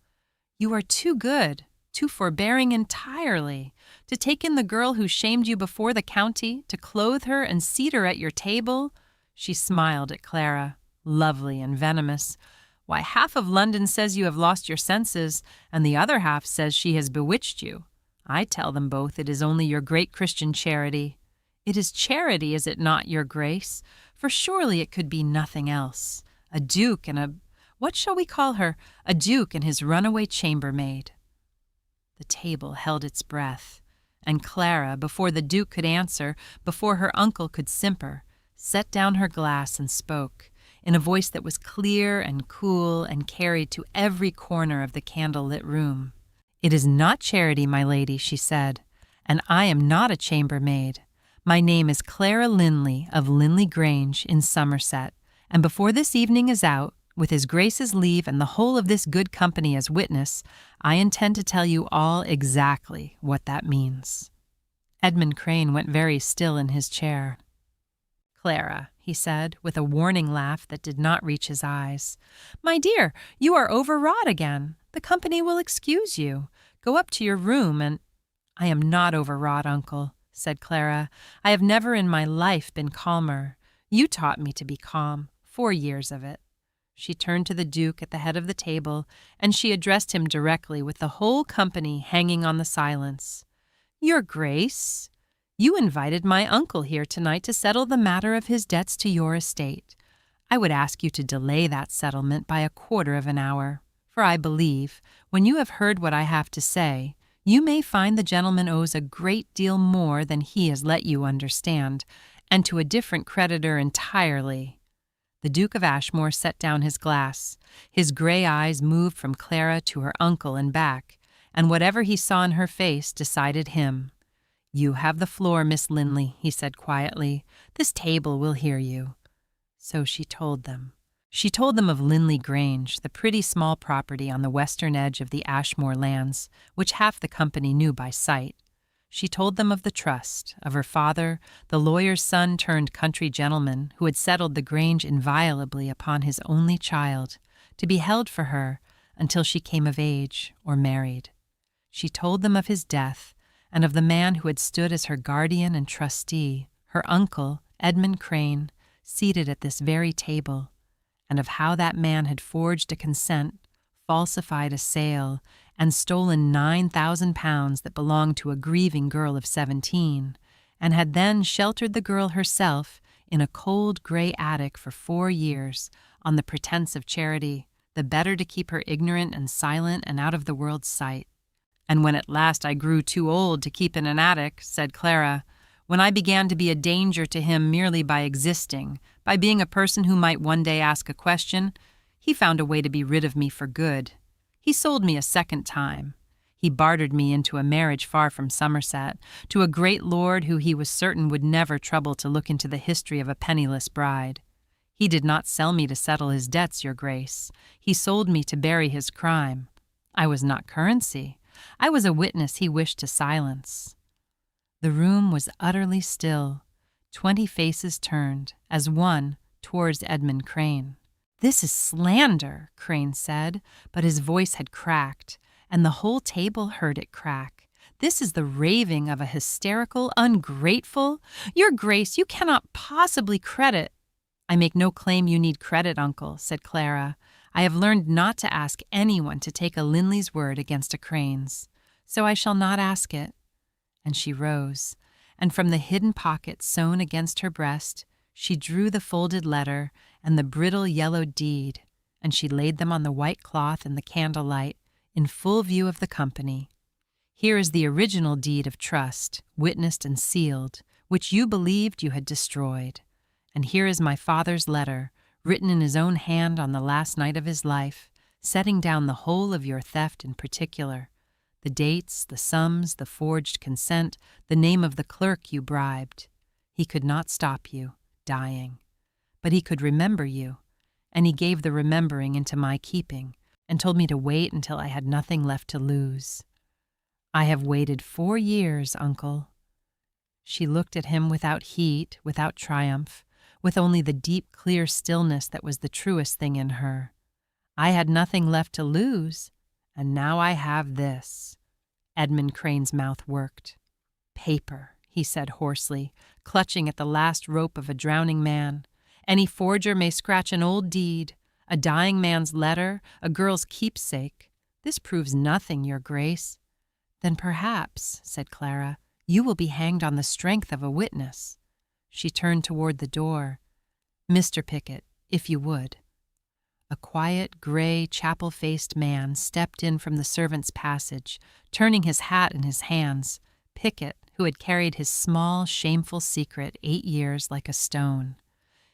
A: "you are too good, too forbearing entirely, to take in the girl who shamed you before the county, to clothe her and seat her at your table." She smiled at Clara, lovely and venomous. "Why, half of London says you have lost your senses, and the other half says she has bewitched you. I tell them both it is only your great Christian charity. It is charity, is it not, your Grace? For surely it could be nothing else. A duke and what shall we call her? A duke and his runaway chambermaid." The table held its breath, and Clara, before the Duke could answer, before her uncle could simper, set down her glass and spoke, in a voice that was clear and cool and carried to every corner of the candle-lit room. "It is not charity, my lady," she said, "and I am not a chambermaid. My name is Clara Linley of Linley Grange in Somerset, and before this evening is out, with His Grace's leave and the whole of this good company as witness, I intend to tell you all exactly what that means." Edmund Crane went very still in his chair. "Clara," he said, with a warning laugh that did not reach his eyes, "my dear, you are overwrought again. The company will excuse you. Go up to your room and—" "I am not overwrought, uncle," said Clara. "I have never in my life been calmer. You taught me to be calm, 4 years of it." She turned to the Duke at the head of the table, and she addressed him directly with the whole company hanging on the silence. "Your Grace, you invited my uncle here tonight to settle the matter of his debts to your estate. I would ask you to delay that settlement by a quarter of an hour, for I believe, when you have heard what I have to say, you may find the gentleman owes a great deal more than he has let you understand, and to a different creditor entirely." The Duke of Ashmoor set down his glass. His gray eyes moved from Clara to her uncle and back, and whatever he saw in her face decided him. "You have the floor, Miss Linley," he said quietly. "This table will hear you." So she told them. She told them of Linley Grange, the pretty small property on the western edge of the Ashmoor lands, which half the company knew by sight. She told them of the trust, of her father, the lawyer's son turned country gentleman, who had settled the Grange inviolably upon his only child, to be held for her until she came of age or married. She told them of his death, and of the man who had stood as her guardian and trustee, her uncle, Edmund Crane, seated at this very table, and of how that man had forged a consent, falsified a sale, and stolen £9,000 that belonged to a grieving girl of 17, and had then sheltered the girl herself in a cold gray attic for 4 years on the pretense of charity, the better to keep her ignorant and silent and out of the world's sight. "And when at last I grew too old to keep in an attic," said Clara, When I began to be a danger to him merely by existing, by being a person who might one day ask a question, he found a way to be rid of me for good. He sold me a second time. He bartered me into a marriage far from Somerset, to a great lord who he was certain would never trouble to look into the history of a penniless bride. He did not sell me to settle his debts, your grace. He sold me to bury his crime. I was not currency. I was a witness he wished to silence. The room was utterly still. 20 faces turned, as one, towards Edmund Crane. "This is slander," Crane said, but his voice had cracked, and the whole table heard it crack. "This is the raving of a hysterical, ungrateful— Your Grace, you cannot possibly credit—" "I make no claim you need credit, uncle," said Clara. "I have learned not to ask anyone to take a Linley's word against a Crane's, so I shall not ask it." And she rose, and from the hidden pocket sewn against her breast, she drew the folded letter and the brittle yellow deed, and she laid them on the white cloth in the candlelight, in full view of the company. "Here is the original deed of trust, witnessed and sealed, which you believed you had destroyed. And here is my father's letter, written in his own hand on the last night of his life, setting down the whole of your theft in particular. The dates, the sums, the forged consent, the name of the clerk you bribed. He could not stop you, dying. But he could remember you, and he gave the remembering into my keeping, and told me to wait until I had nothing left to lose. I have waited 4 years, uncle." She looked at him without heat, without triumph, with only the deep, clear stillness that was the truest thing in her. "I had nothing left to lose, and now I have this." Edmund Crane's mouth worked. "Paper," he said hoarsely, clutching at the last rope of a drowning man. "Any forger may scratch an old deed, a dying man's letter, a girl's keepsake. This proves nothing, your grace." "Then perhaps," said Clara, "you will be hanged on the strength of a witness." She turned toward the door. "Mr. Pickett, if you would." A quiet, gray, chapel-faced man stepped in from the servants' passage, turning his hat in his hands. Pickett, who had carried his small, shameful secret 8 years like a stone.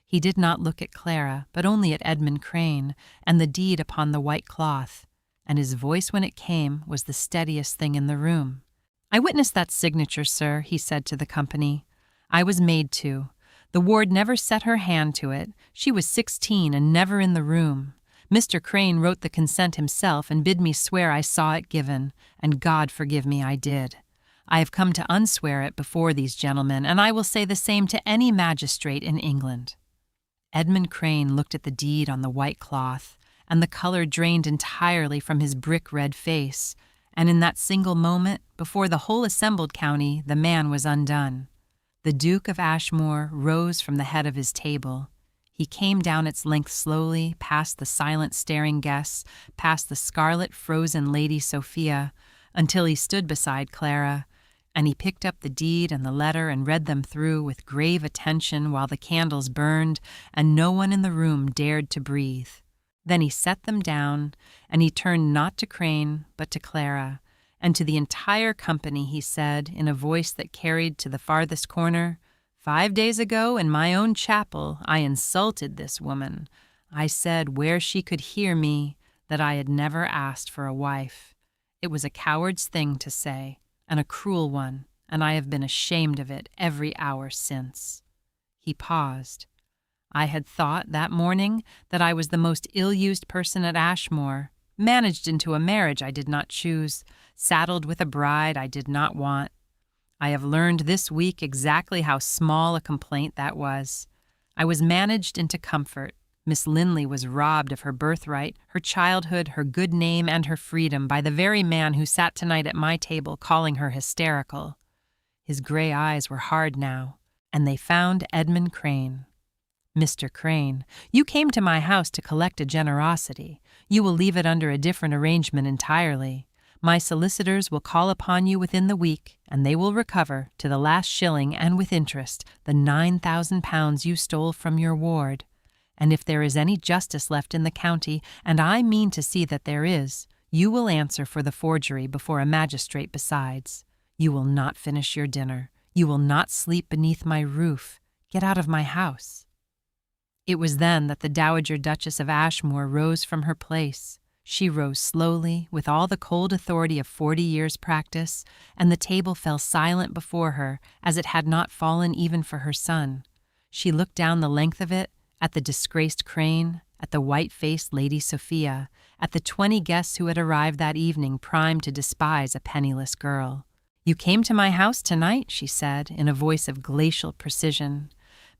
A: He did not look at Clara, but only at Edmund Crane and the deed upon the white cloth, and his voice when it came was the steadiest thing in the room. "I witnessed that signature, sir," he said to the company. "I was made to. The ward never set her hand to it. She was 16 and never in the room. Mr. Crane wrote the consent himself and bid me swear I saw it given, and God forgive me, I did. I have come to unswear it before these gentlemen, and I will say the same to any magistrate in England." Edmund Crane looked at the deed on the white cloth, and the color drained entirely from his brick-red face, and in that single moment, before the whole assembled county, the man was undone. The Duke of Ashmoor rose from the head of his table. He came down its length slowly, past the silent staring guests, past the scarlet frozen Lady Sophia, until he stood beside Clara, and he picked up the deed and the letter and read them through with grave attention while the candles burned and no one in the room dared to breathe. Then he set them down, and he turned not to Crane but to Clara, and to the entire company he said, in a voice that carried to the farthest corner, "5 days ago in my own chapel I insulted this woman. I said, where she could hear me, that I had never asked for a wife. It was a coward's thing to say, and a cruel one, and I have been ashamed of it every hour since." He paused. "I had thought that morning that I was the most ill-used person at Ashmoor, managed into a marriage I did not choose, saddled with a bride I did not want. I have learned this week exactly how small a complaint that was. I was managed into comfort. Miss Linley was robbed of her birthright, her childhood, her good name, and her freedom by the very man who sat tonight at my table calling her hysterical." His gray eyes were hard now, and they found Edmund Crane. "Mr. Crane, you came to my house to collect a generosity. You will leave it under a different arrangement entirely. My solicitors will call upon you within the week, and they will recover, to the last shilling and with interest, the £9,000 you stole from your ward. And if there is any justice left in the county, and I mean to see that there is, you will answer for the forgery before a magistrate besides. You will not finish your dinner. You will not sleep beneath my roof. Get out of my house." It was then that the Dowager Duchess of Ashmoor rose from her place. She rose slowly, with all the cold authority of 40 years' practice, and the table fell silent before her, as it had not fallen even for her son. She looked down the length of it, at the disgraced Crane, at the white-faced Lady Sophia, at the 20 guests who had arrived that evening primed to despise a penniless girl. "You came to my house tonight," she said, in a voice of glacial precision.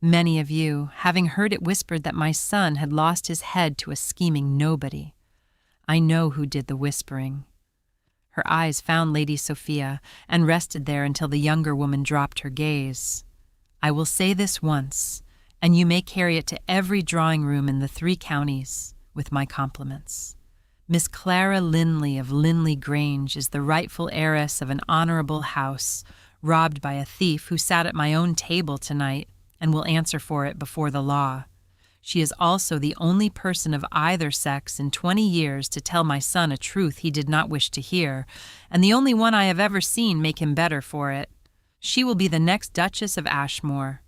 A: "Many of you, having heard it whispered that my son had lost his head to a scheming nobody. I know who did the whispering." Her eyes found Lady Sophia and rested there until the younger woman dropped her gaze. "I will say this once, and you may carry it to every drawing-room in the 3 counties, with my compliments. Miss Clara Linley of Linley Grange is the rightful heiress of an honorable house, robbed by a thief who sat at my own table tonight and will answer for it before the law. She is also the only person of either sex in 20 years to tell my son a truth he did not wish to hear, and the only one I have ever seen make him better for it. She will be the next Duchess of Ashmoor.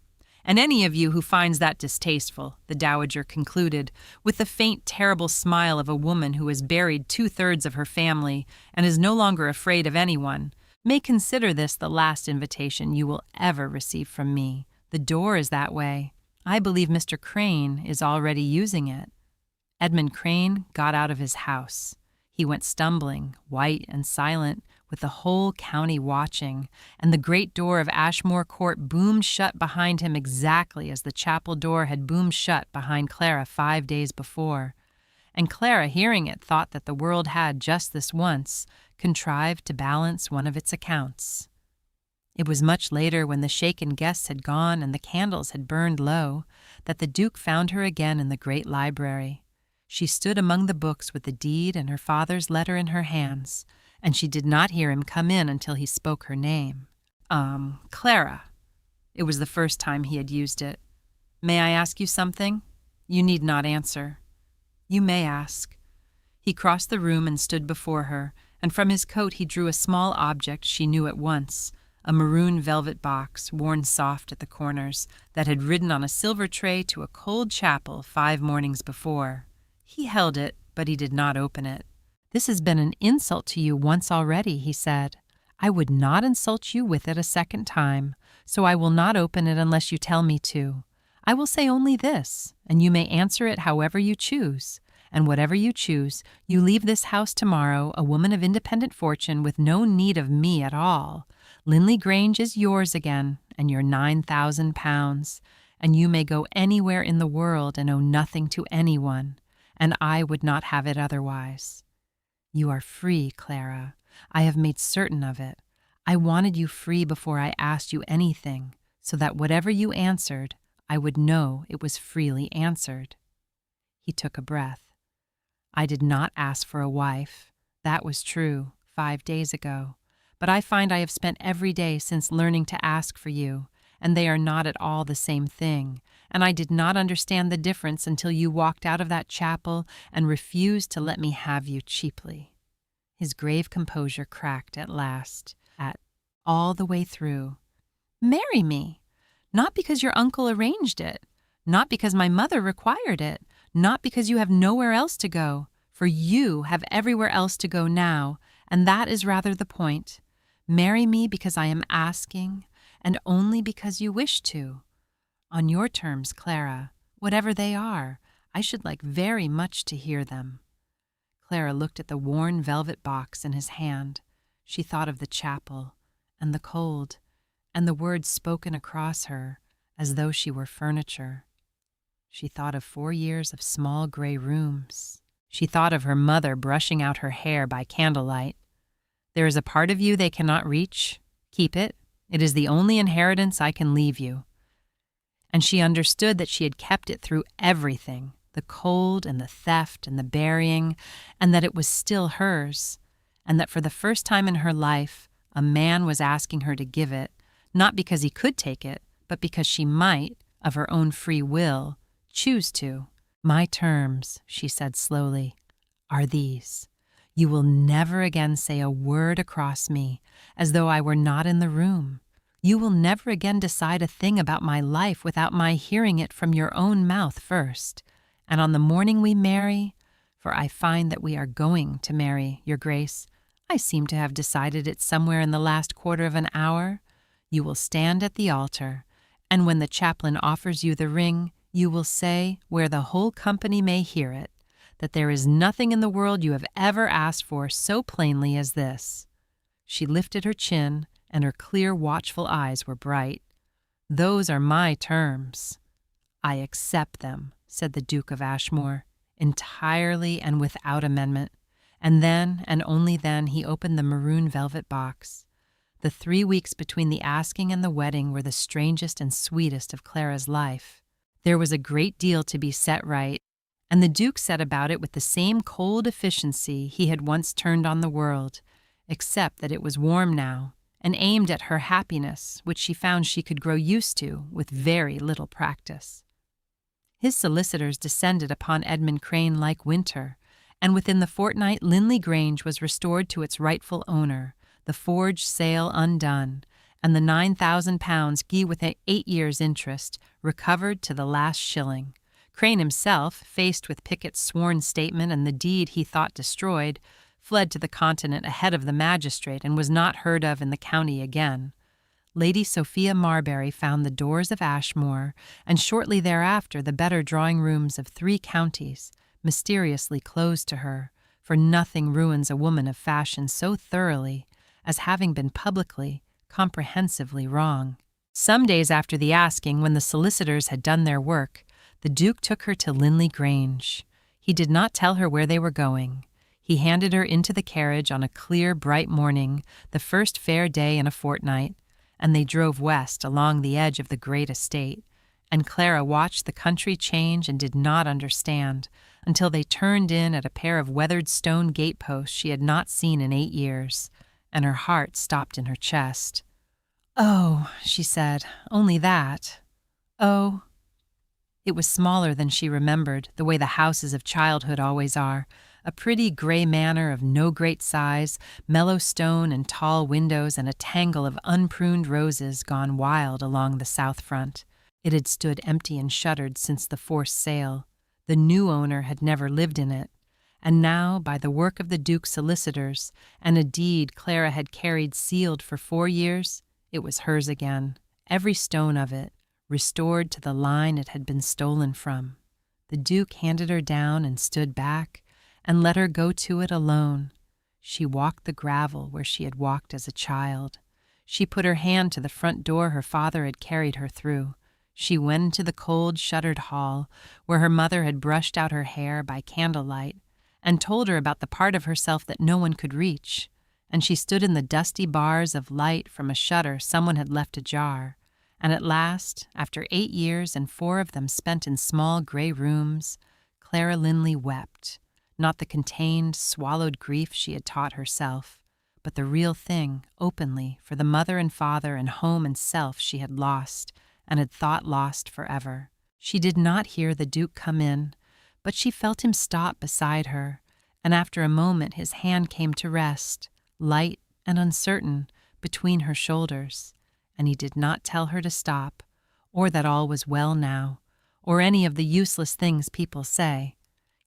A: And any of you who finds that distasteful," the Dowager concluded, with the faint, terrible smile of a woman who has buried 2/3 of her family and is no longer afraid of anyone, "may consider this the last invitation you will ever receive from me. The door is that way. I believe Mr. Crane is already using it." Edmund Crane got out of his house. He went stumbling, white and silent, with the whole county watching, and the great door of Ashmoor Court boomed shut behind him exactly as the chapel door had boomed shut behind Clara 5 days before. And Clara, hearing it, thought that the world had, just this once, contrived to balance one of its accounts. It was much later, when the shaken guests had gone and the candles had burned low, that the Duke found her again in the great library. She stood among the books with the deed and her father's letter in her hands, and she did not hear him come in until he spoke her name. Clara." It was the first time he had used it. "May I ask you something? You need not answer." "You may ask." He crossed the room and stood before her, and from his coat he drew a small object she knew at once, a maroon velvet box, worn soft at the corners, that had ridden on a silver tray to a cold chapel 5 mornings before. He held it, but he did not open it. "This has been an insult to you once already," he said. "I would not insult you with it a second time, so I will not open it unless you tell me to. I will say only this, and you may answer it however you choose. And whatever you choose, you leave this house tomorrow a woman of independent fortune with no need of me at all. Linley Grange is yours again, and your £9,000, and you may go anywhere in the world and owe nothing to anyone, and I would not have it otherwise. You are free, Clara. I have made certain of it. I wanted you free before I asked you anything, so that whatever you answered, I would know it was freely answered." He took a breath. "I did not ask for a wife. That was true, 5 days ago. But I find I have spent every day since learning to ask for you, and they are not at all the same thing, and I did not understand the difference until you walked out of that chapel and refused to let me have you cheaply." His grave composure cracked at last, all the way through. "Marry me! Not because your uncle arranged it, not because my mother required it, not because you have nowhere else to go, for you have everywhere else to go now, and that is rather the point. Marry me because I am asking, and only because you wish to. On your terms, Clara, whatever they are, I should like very much to hear them." Clara looked at the worn velvet box in his hand. She thought of the chapel, and the cold, and the words spoken across her, as though she were furniture. She thought of 4 years of small gray rooms. She thought of her mother brushing out her hair by candlelight. "There is a part of you they cannot reach. Keep it. It is the only inheritance I can leave you." And she understood that she had kept it through everything, the cold and the theft and the burying, and that it was still hers, and that for the first time in her life, a man was asking her to give it, not because he could take it, but because she might, of her own free will, choose to. "My terms," she said slowly, "are these. You will never again say a word across me, as though I were not in the room. You will never again decide a thing about my life without my hearing it from your own mouth first. And on the morning we marry, for I find that we are going to marry, Your Grace, I seem to have decided it somewhere in the last quarter of an hour, you will stand at the altar, and when the chaplain offers you the ring, you will say, where the whole company may hear it, that there is nothing in the world you have ever asked for so plainly as this." She lifted her chin, and her clear, watchful eyes were bright. "Those are my terms." "I accept them," said the Duke of Ashmoor, entirely and without amendment. And then, and only then, he opened the maroon velvet box. The 3 weeks between the asking and the wedding were the strangest and sweetest of Clara's life. There was a great deal to be set right, and the Duke set about it with the same cold efficiency he had once turned on the world, except that it was warm now, and aimed at her happiness, which she found she could grow used to with very little practice. His solicitors descended upon Edmund Crane like winter, and within the fortnight Linley Grange was restored to its rightful owner, the forged sale undone, and the £9,000 gee with 8 years' interest recovered to the last shilling. Crane himself, faced with Pickett's sworn statement and the deed he thought destroyed, fled to the Continent ahead of the magistrate and was not heard of in the county again. Lady Sophia Marbury found the doors of Ashmoor, and shortly thereafter the better drawing-rooms of 3 counties, mysteriously closed to her, for nothing ruins a woman of fashion so thoroughly as having been publicly, comprehensively wrong. Some days after the asking, when the solicitors had done their work, the Duke took her to Linley Grange. He did not tell her where they were going. He handed her into the carriage on a clear, bright morning, the first fair day in a fortnight, and they drove west along the edge of the great estate, and Clara watched the country change and did not understand until they turned in at a pair of weathered stone gateposts she had not seen in 8 years, and her heart stopped in her chest. "Oh," she said, "only that. Oh." It was smaller than she remembered, the way the houses of childhood always are, a pretty gray manor of no great size, mellow stone and tall windows, and a tangle of unpruned roses gone wild along the south front. It had stood empty and shuttered since the forced sale. The new owner had never lived in it, and now, by the work of the Duke's solicitors, and a deed Clara had carried sealed for 4 years, it was hers again, every stone of it, restored to the line it had been stolen from. The Duke handed her down and stood back, and let her go to it alone. She walked the gravel where she had walked as a child. She put her hand to the front door her father had carried her through. She went into the cold, shuttered hall, where her mother had brushed out her hair by candlelight, and told her about the part of herself that no one could reach, and she stood in the dusty bars of light from a shutter someone had left ajar, and at last, after 8 years and 4 of them spent in small gray rooms, Clara Linley wept, not the contained, swallowed grief she had taught herself, but the real thing, openly, for the mother and father and home and self she had lost, and had thought lost forever. She did not hear the Duke come in, but she felt him stop beside her, and after a moment his hand came to rest, light and uncertain, between her shoulders, and he did not tell her to stop, or that all was well now, or any of the useless things people say.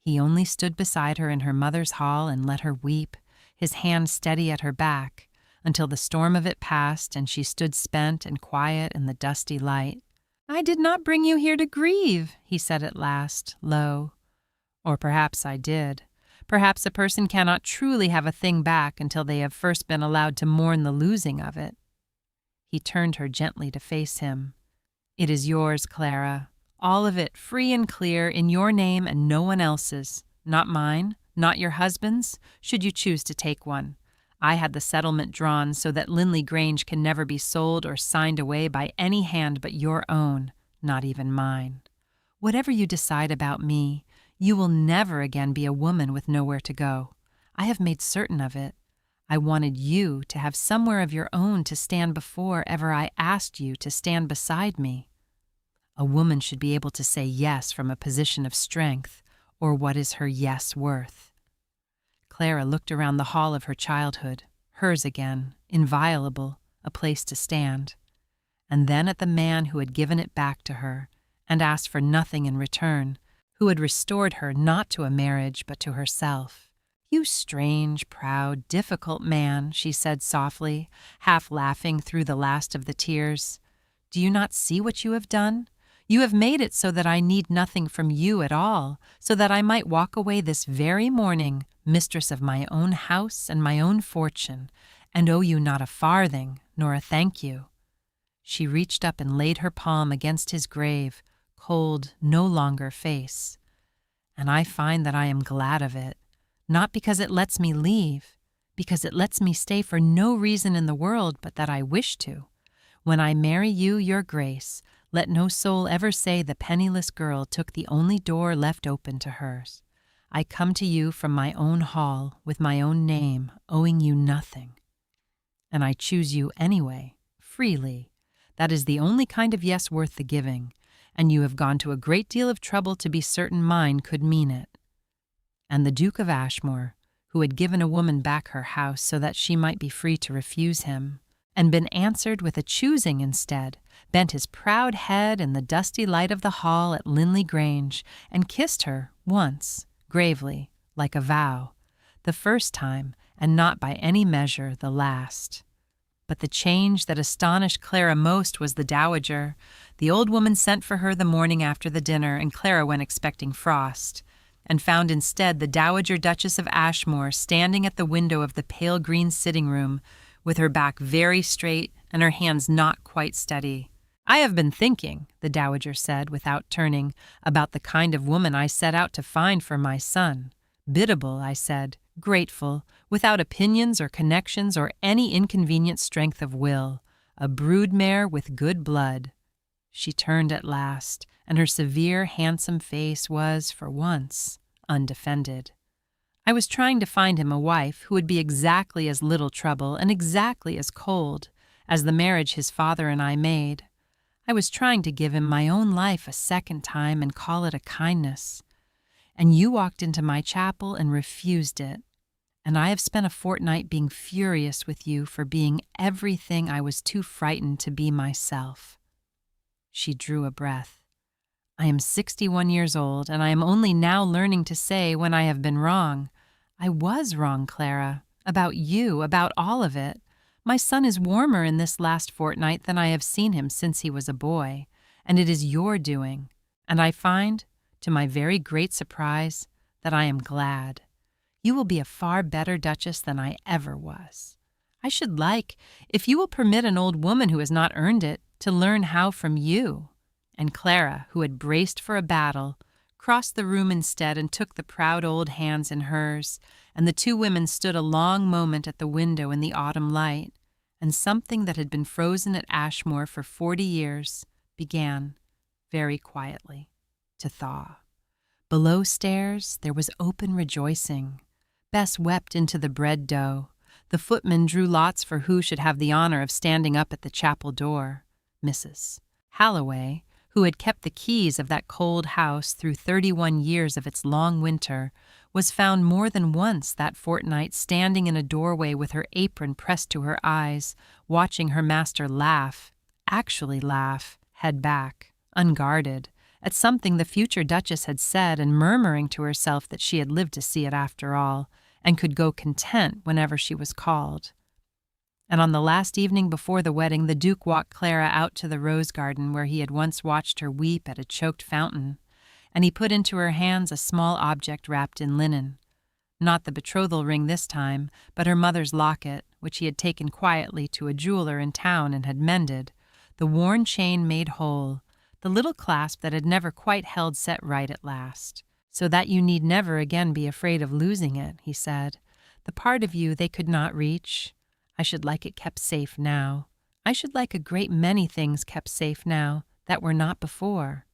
A: He only stood beside her in her mother's hall and let her weep, his hand steady at her back, until the storm of it passed and she stood spent and quiet in the dusty light. "I did not bring you here to grieve," he said at last, low. "Or perhaps I did. Perhaps a person cannot truly have a thing back until they have first been allowed to mourn the losing of it." He turned her gently to face him. "It is yours, Clara. All of it, free and clear, in your name and no one else's. Not mine, not your husband's, should you choose to take one. I had the settlement drawn so that Linley Grange can never be sold or signed away by any hand but your own, not even mine. Whatever you decide about me, you will never again be a woman with nowhere to go. I have made certain of it. I wanted you to have somewhere of your own to stand before ever I asked you to stand beside me. A woman should be able to say yes from a position of strength, or what is her yes worth?" Clara looked around the hall of her childhood, hers again, inviolable, a place to stand. and then at the man who had given it back to her and asked for nothing in return, who had restored her not to a marriage but to herself. "You strange, proud, difficult man," she said softly, half laughing through the last of the tears. "Do you not see what you have done? You have made it so that I need nothing from you at all, so that I might walk away this very morning, mistress of my own house and my own fortune, and owe you not a farthing, nor a thank you." She reached up and laid her palm against his grave, cold, no longer face. "And I find that I am glad of it, not because it lets me leave, because it lets me stay for no reason in the world but that I wish to. When I marry you, your grace, let no soul ever say the penniless girl took the only door left open to hers. I come to you from my own hall, with my own name, owing you nothing. And I choose you anyway, freely. That is the only kind of yes worth the giving, and you have gone to a great deal of trouble to be certain mine could mean it." And the Duke of Ashmoor, who had given a woman back her house so that she might be free to refuse him, and been answered with a choosing instead, bent his proud head in the dusty light of the hall at Linley Grange and kissed her once, gravely, like a vow, the first time, and not by any measure the last. But the change that astonished Clara most was the dowager. The old woman sent for her the morning after the dinner, and Clara went expecting frost, and found instead the Dowager Duchess of Ashmoor standing at the window of the pale green sitting room, with her back very straight and her hands not quite steady. "I have been thinking," the dowager said, without turning, "about the kind of woman I set out to find for my son. Biddable, I said, grateful, without opinions or connections or any inconvenient strength of will, a brood mare with good blood." She turned at last, and her severe, handsome face was, for once, undefended. "I was trying to find him a wife who would be exactly as little trouble and exactly as cold as the marriage his father and I made. I was trying to give him my own life a second time and call it a kindness. And you walked into my chapel and refused it. And I have spent a fortnight being furious with you for being everything I was too frightened to be myself." She drew a breath. "I am 61 years old, and I am only now learning to say when I have been wrong. I was wrong, Clara, about you, about all of it. My son is warmer in this last fortnight than I have seen him since he was a boy, and it is your doing. And I find, to my very great surprise, that I am glad. You will be a far better duchess than I ever was. I should like, if you will permit an old woman who has not earned it, to learn how from you." And Clara, who had braced for a battle, crossed the room instead and took the proud old hands in hers, and the two women stood a long moment at the window in the autumn light, and something that had been frozen at Ashmoor for 40 years began, very quietly, to thaw. Below stairs there was open rejoicing. Bess wept into the bread dough. The footman drew lots for who should have the honor of standing up at the chapel door. Mrs. Halloway, who had kept the keys of that cold house through 31 years of its long winter, was found more than once that fortnight standing in a doorway with her apron pressed to her eyes, watching her master laugh, actually laugh, head back, unguarded, at something the future duchess had said, and murmuring to herself that she had lived to see it after all, and could go content whenever she was called. And on the last evening before the wedding, the Duke walked Clara out to the rose garden where he had once watched her weep at a choked fountain, and he put into her hands a small object wrapped in linen. Not the betrothal ring this time, but her mother's locket, which he had taken quietly to a jeweler in town and had mended, the worn chain made whole, the little clasp that had never quite held set right at last. "So that you need never again be afraid of losing it," he said. "The part of you they could not reach. I should like it kept safe now. I should like a great many things kept safe now that were not before."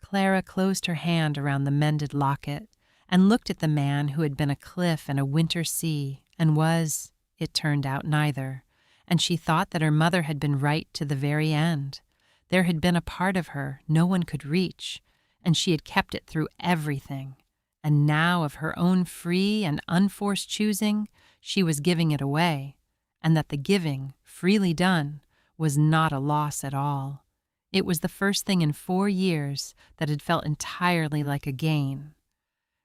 A: Clara closed her hand around the mended locket and looked at the man who had been a cliff and a winter sea and was, it turned out, neither, and she thought that her mother had been right to the very end. There had been a part of her no one could reach, and she had kept it through everything, and now of her own free and unforced choosing she was giving it away, and that the giving, freely done, was not a loss at all. It was the first thing in 4 years that had felt entirely like a gain.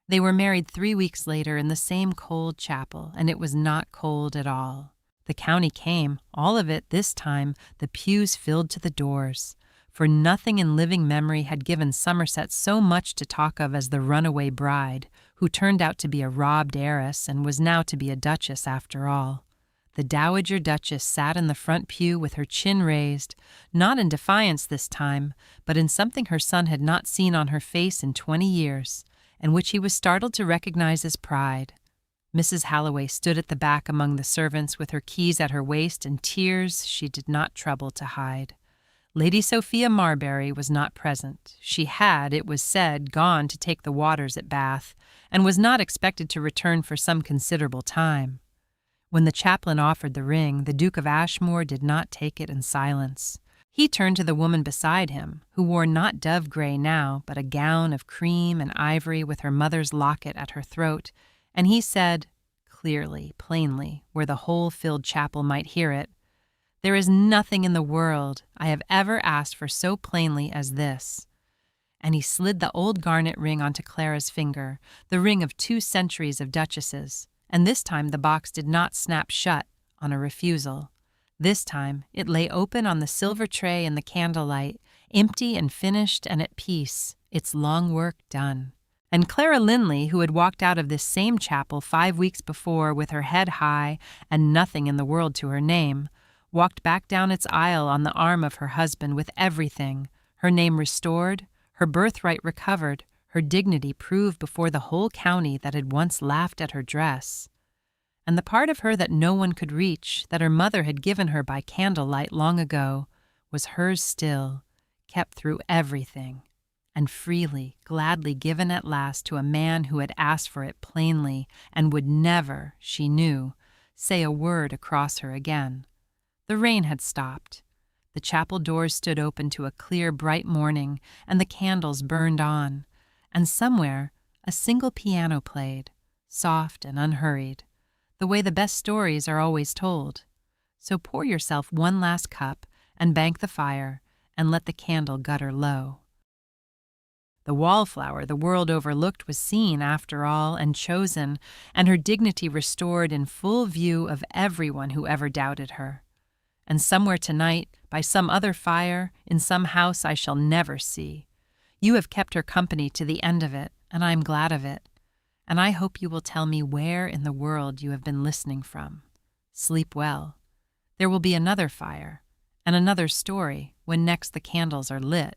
A: They were married 3 weeks later in the same cold chapel, and it was not cold at all. The county came, all of it this time, the pews filled to the doors. For nothing in living memory had given Somerset so much to talk of as the runaway bride, who turned out to be a robbed heiress and was now to be a duchess after all. The Dowager Duchess sat in the front pew with her chin raised, not in defiance this time, but in something her son had not seen on her face in 20 years, and which he was startled to recognize as pride. Mrs. Halloway stood at the back among the servants with her keys at her waist and tears she did not trouble to hide. Lady Sophia Marbury was not present. She had, it was said, gone to take the waters at Bath, and was not expected to return for some considerable time. When the chaplain offered the ring, the Duke of Ashmoor did not take it in silence. He turned to the woman beside him, who wore not dove-gray now, but a gown of cream and ivory with her mother's locket at her throat, and he said, clearly, plainly, where the whole filled chapel might hear it, "There is nothing in the world I have ever asked for so plainly as this." And he slid the old garnet ring onto Clara's finger, the ring of 2 centuries of duchesses, and this time the box did not snap shut on a refusal. This time it lay open on the silver tray in the candlelight, empty and finished and at peace, its long work done. And Clara Linley, who had walked out of this same chapel 5 weeks before with her head high and nothing in the world to her name, walked back down its aisle on the arm of her husband with everything, her name restored, her birthright recovered, her dignity proved before the whole county that had once laughed at her dress. And the part of her that no one could reach, that her mother had given her by candlelight long ago, was hers still, kept through everything, and freely, gladly given at last to a man who had asked for it plainly and would never, she knew, say a word across her again. The rain had stopped. The chapel doors stood open to a clear, bright morning, and the candles burned on, and somewhere a single piano played, soft and unhurried, the way the best stories are always told. So pour yourself one last cup and bank the fire, and let the candle gutter low. The wallflower the world overlooked was seen, after all, and chosen, and her dignity restored in full view of everyone who ever doubted her. And somewhere tonight, by some other fire, in some house I shall never see, you have kept her company to the end of it, and I am glad of it. And I hope you will tell me where in the world you have been listening from. Sleep well. There will be another fire, and another story when next the candles are lit.